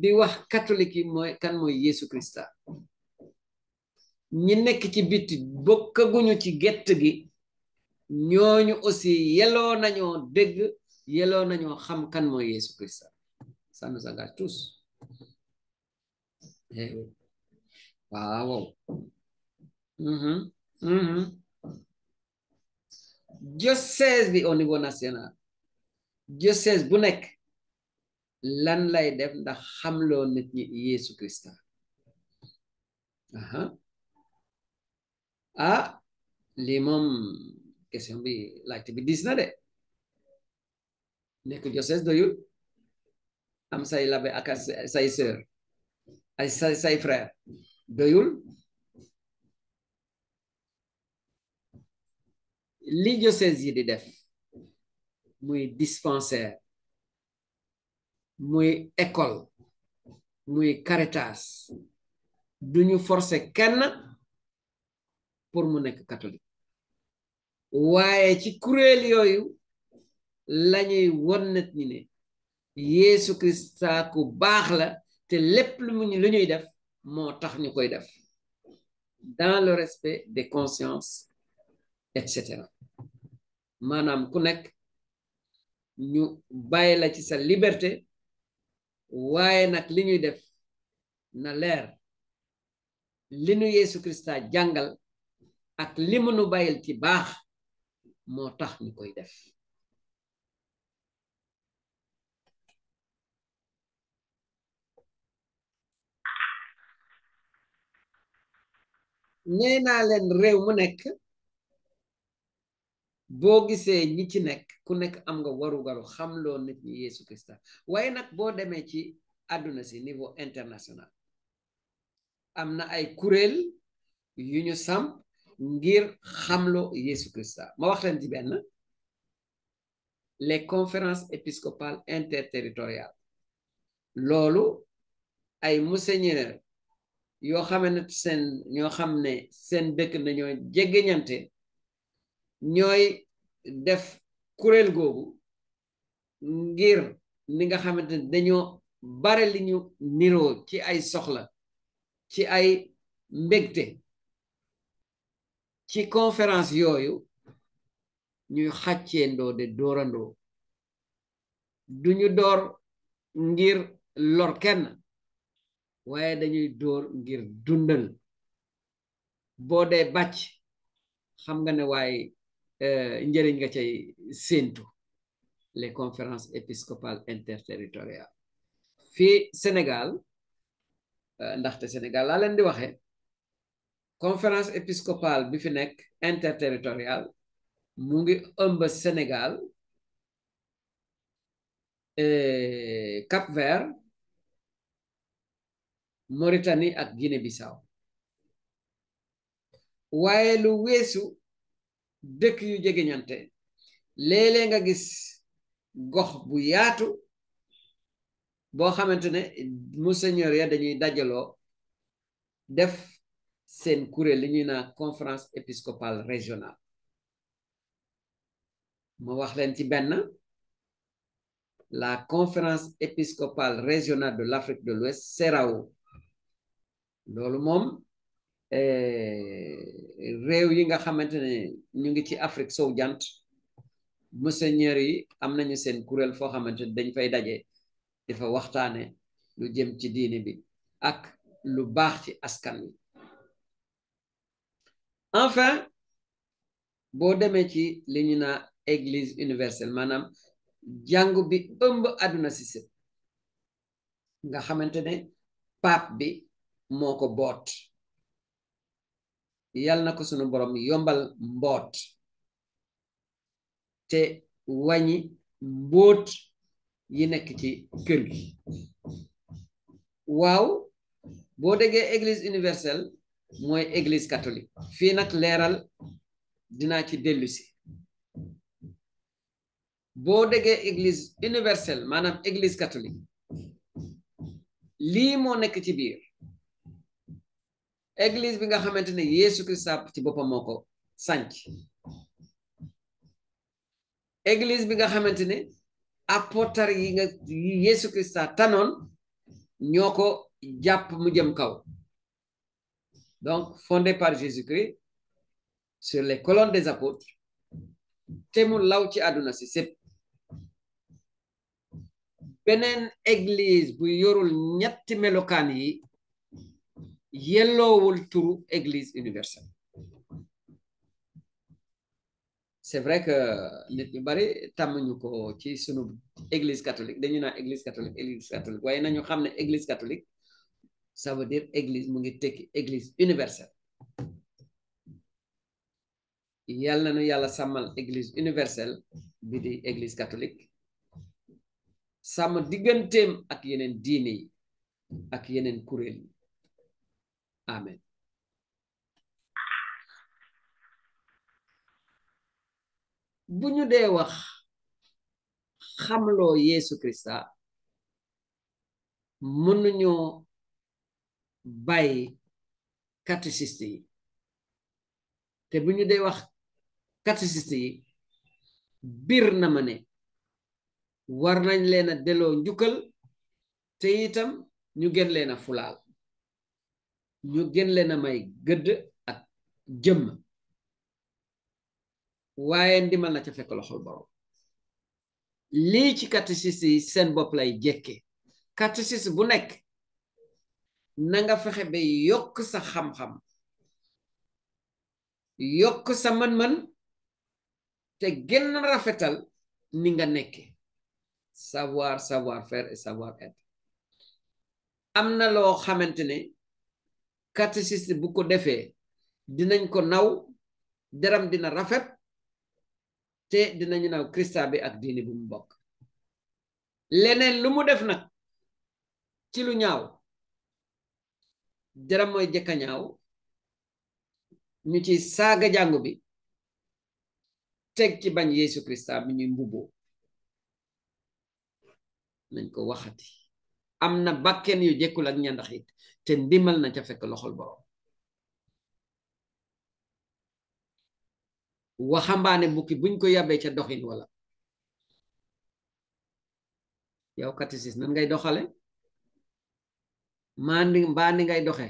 di wax catholique yi mooy kan mooy Yeesu Krista ñi nekk ci biti bokkaguñu ci gett gi ñooñu aussi yelloo nañoo dégg yelloo nañoo xam kan mooy Yeesu Krista ça nous engage tous waaw diocèse bi au niveau national diocèse bu nekk lan lay def ndax xamloo nit ñi Yeesu Krista lii moom question bi laajte bi diis na de nekk diocèse doyul am say labbe ak say sœur ay say frère doyul li diocèse yi di def muy dispensaire muy école muy Caritas duñu forcer kenn pour mu nekk catholique waaye ci kuréel yooyu lañuy won nit ñi ne Yeesu Krista ku baax la te lépp lu ñuy def moo tax ñu koy def dans le respect des consciences etc maanaam ku nekk ñu bàyyi la ci sa liberté waaye nag li ñuy def na leer li nu Yeesu Krista jàngal ak li mu nu bàyyil ci baax moo tax ñu koy def nee naa leen réew mu nekk boo gisee ñi ci nekk ku nekk am nga warugaru xamloo nit ñi Yeesu Krista waaye nag boo demee ci àdduna si niveau international am na ay kuréel yu ñu samp ngir xamloo Yeesu Krista ma wax leen ci benn les conférences épiscopales interterritoriales loolu ay monseigneur yoo xam ne seen dëkk nañoo jéggeñante ñooy def kuréel googu ngir ni nga xamante ne dañoo bare li ñu niroo ci ay soxla ci ay mbégte ci conférence yooyu ñuy xàcceendoo de doorandoo duñu door ngir lor kenn waaye dañuy door ngir dundal boo dee bàcc xam nga ne waaye njëriñ nga cay séentu les conférences épiscopales interterritoriales fii Sénégal ndaxte Sénégal laa leen di waxe conférence épiscopale bi fi nekk interterritoriale mu ngi ëmb Sénégal Cap-Vert Mauritanie ak Guinée-Bissau waaye lu weesu dëkk yu jegeñante léeg-léeg nga gis gox bu yaatu boo xamante ne monseigneur ya dañuy dajaloo def seen kuréel li ñuy naa conférence épiscopale régionale ma wax leen ci benn la conférence épiscopale régionale de l'Afrique de l'Ouest CERAO loolu moom réew yi nga xamante ne ñu ngi ci Afrique sowu jant monseigneur yi am nañu seen kuréel foo xamante ne dañ fay daje dafa waxtaane lu jëm ci diine bi ak lu baax ci askan wi enfin boo demee ci li ñu naa église universelle maanaam jàngu bi ëmb àdduna si sëpp nga xamante ne pape bi moo ko boot yàlla na ko sunu borom yombal mboot te wàññi mbóot yi nekk ci kër gi waaw boo déggee église universelle mooy église catholique fii nag leeral dinaa ci dellusi boo déggee église universelle maanaam église catholique lii moo nekk ci biir église bi nga xamante ne Yeesu Krista ci boppam moo ko sanc église bi nga xamante ne apôtre yi Yeesu Krista tanoon ñoo ko jàpp mu jëm kaw donc fondé par Jésus-Christ sur les colonnes des apôtres te mu law ci àdduna si sépp beneen église bu yorul ñetti melokaan yi yelloowul turu église universelle c'est vrai que nit ñu bari tàmmuñu ko ci sunu église catholique dañu naan église catholique waaye nañu xam ne église catholique ça veut dire église mu ngi tekki église universelle yàlla na nu yàlla sàmmal église universelle bi di église catholique sàmm digganteem ak yeneen diine yi ak yeneen kuréel yi amen bu ñu dee wax xamloo Yeesu Krista mënuñoo bàyyi catéchiste yi te bu ñu dee wax catéchiste yi bir na ma ne war nañ leen a delloo njukkal te itam ñu gën leen a fulaal ñu gën leen a may gëdd ak jëmm waaye ndimal na ca fekk loxol borom lii ci catéchiste yi seen bopp lay jekke catéchiste bu nekk na nga fexe ba yokk sa xam-xam yokk sa mën-mën te gën rafetal ni nga nekke savoir faire et savoir être am na loo xamante ne catéchiste bu ko defee dinañ ko naw deram dina rafet te dinañu naw Krista bi ak diini bu mu bokk leneen lu mu def nag ci lu ñaaw deram mooy jëkka ñaaw ñu ci saaga jàngu bi teg ci bañ Yeesu Krista bi ñuy mbubboo nañ ko waxati am na bakken yu jekkul ak ñandaxit te ndimal na ca fekk loxol borom waxambaane bukki buñ ko yàbbee ca doxin wala yow catéchiste nan ngay doxale mbaa ni ngay doxe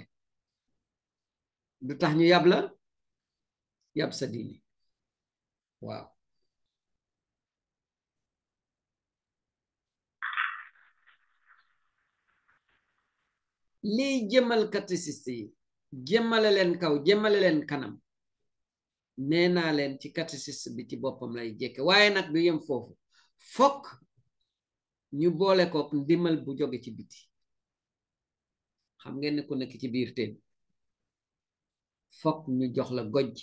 du tax ñu yab la yab sa diini waaw lii jëmal catéchiste yi jëmale leen kaw jëmale leen kanam nee naa leen ci catéchiste bi ci boppam lay jekke waaye nag du yem foofu fokk ñu boole kook ndimal bu jóge ci biti xam ngeen ne ku nekk ci biir teen fokk ñu jox la goj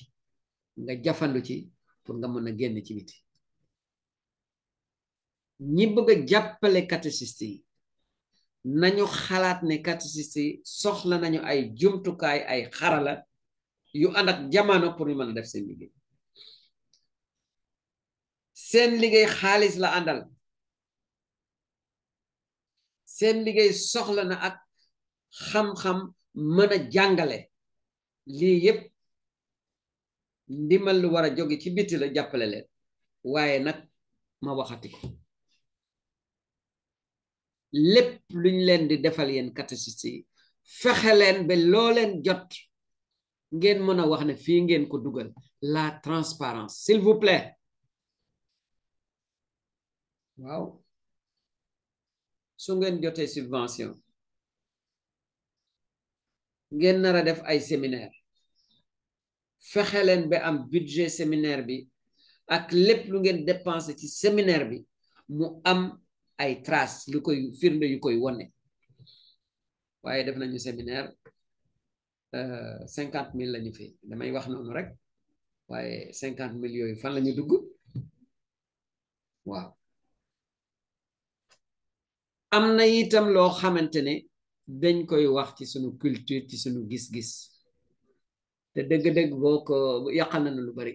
nga jafandu ci pour nga mën a génn ci biti ñi bëgg a jàppale catéchiste yi nañu xalaat ne catéchiste yi soxla nañu ay jumtukaay ay xarala yu ànd ak jamono pour ñu mën a def seen liggéey seen liggéey xaalis la àndal seen liggéey soxla na ak xam-xam mën a jàngale lii yépp ndimal lu war a jóge ci biti la jàppale leen waaye nag ma waxati ko lépp luñ leen di defal yéen catéchiste yi fexe leen ba loo leen jot ngeen mën a wax ne fii ngeen ko dugal la transparence s'il vous plaît waaw su ngeen jotee subvention ngeen nar a def ay séminaire fexe leen ba am budget séminaire bi ak lépp lu ngeen dépensé ci séminaire bi mu am ay trace lu koy firnde yu koy wone waaye def nañu séminaire 50,000 lañu fi damay wax noonu rek waaye 50,000 yooyu fan lañu dugg waaw am na itam loo xamante ne dañ koy wax ci sunu culture ci sunu gis-gis te dëgg-dëgg boo ko yàqal na lu bari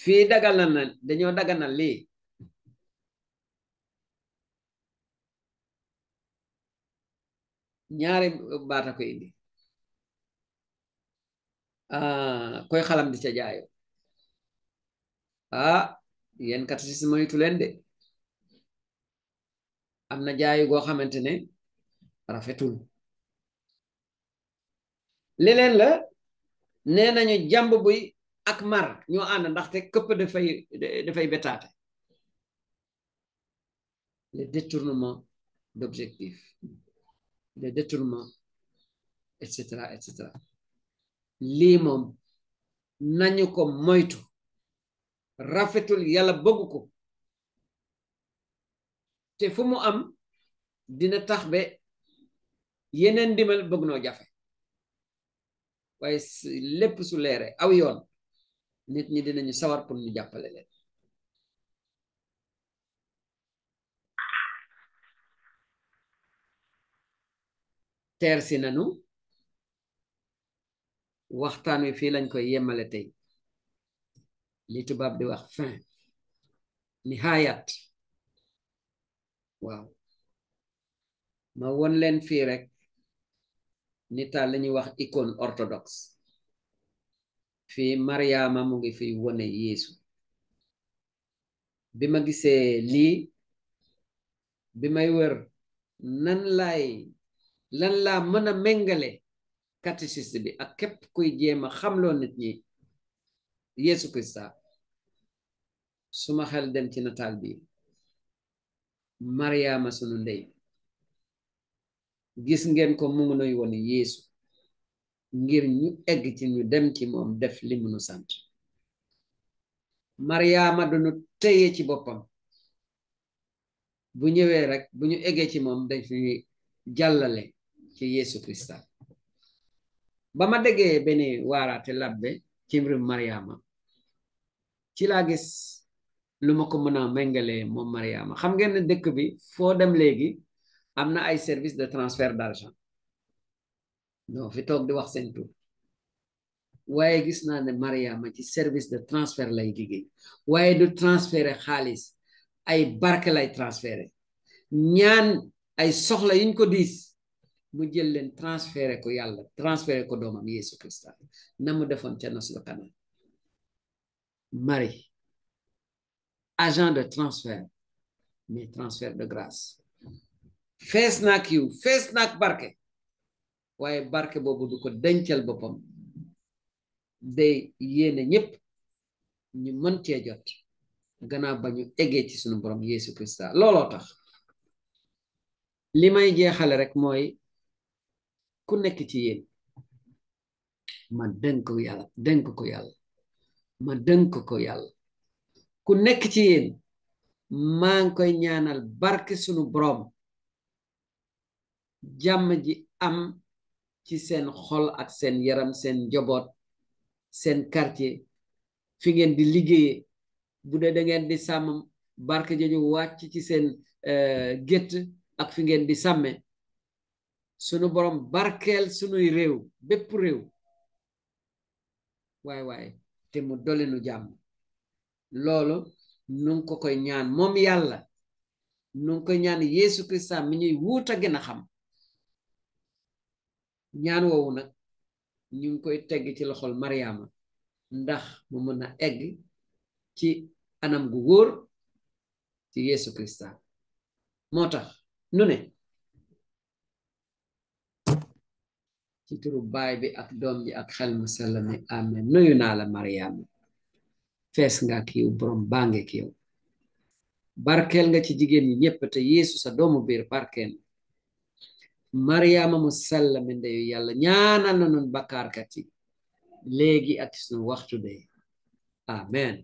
fii daganal na dañoo daganal lii ñaari baata ko indi koy xalam di ca jaayo yéen kat si moytu leen de am na jaayu goo xamante ne rafetul leneen la nee nañu jàmb buy ak mar ñoo ànd ndaxte këpp dafay betaate le détournement d'objectif le détournement et cetera lii moom nañu ko moytu rafetul yàlla bëgg ko te fu mu am dina tax ba yeneen dimal bëgg noo jafe waaye lépp su leere aw yoon nit ñi dinañu sawar pour ñu jàppale leen teer si nanu waxtaan wi fii lañ koy yemale tey li tubaab di wax fin nihaayat waaw ma won leen fii rek nitaal la ñuy wax icône orthodoxe fii Mariama mu ngi fi wone Yeesu bi ma gisee lii bi may wër lan laa mën a méngale catéchisme bi ak képp kuy jéem a xamloo nit ñi Yeesu Krista suma xel dem ci nataal bi Mariama sunu ndey gis ngeen ko mu ngi nuy wone Yeesu ngir ñu egg ci ñu dem ci moom def li munu sant Mariama duñu téye ci boppam bu ñëwee rek bu ñu eggee ci moom dañ fi jàllale ci Yeesu Krista ba ma déggee benn waaraate labbe ci mbirum Mariama ci laa gis lu ma ko mën a méngalee moom Mariama xam ngeen ne dëkk bi foo dem léegi am na ay service de transfert d'argent non fi toog di wax seen tur waaye gis naa ne Mariama ci service de transfert lay liggéey waaye du transféré xaalis ay barke lay transféré ñaan ay soxla yuñ ko diis mu jël leen transféré ko yàlla transféré ko doomam Yeesu Krista na mu defoon ca nos lu kanam Marie agent de transfert mais transfert de grâce fees naak yiw fees naak barke waaye barke boobu du ko dencal boppam day yéene ñëpp ñu mën cee jot gannaaw ba ñu eggee ci sunu borom Yeesu Krista looloo tax li may jeexale rek mooy ku nekk ci yéen ma dënk ko yàlla ma dënk ko yàlla ku nekk ci yéen maa ngi koy ñaanal barke sunu borom jàmm ji am ci seen xol ak seen yaram seen njaboot seen quartier fi ngeen di liggéeye bu dee da ngeen di sàmm barke jooju wàcc ci seen gétt ak fi ngeen di sàmme sunu borom barkeel sunuy réew bépp réew waaye te mu dolli nu jàmm loolu nu ngi ko koy ñaan moom yàlla nu ngi koy ñaan Yeesu Krista mi ñuy wuuta gën a xam ñaan woowu nag ñu ngi koy tegg ci loxol Mariama ndax mu mën a egg ci anam gu wóor ci Yeesu Krista moo tax nu ne ci turu baay bi ak doom ji ak xel mu sell mi amen nuyu naa la Mariama fees nga ak yow borom baa ngeek yow barkeel nga ci jigéen ñi ñépp te Yeesu sa doomu biir barkeel Mariama mu sell mi ndeyu yàlla ñaanal na nun bakkaarkat yi léegi ak sunu waxtu dee amen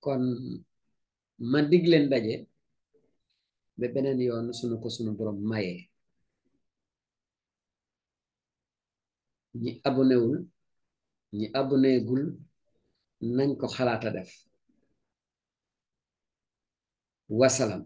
kon ma dig leen daje ba beneen yoon sunu ko sunu borom mayee ñi abonewul ñi aboneegul nañ ko xalaata def wasalam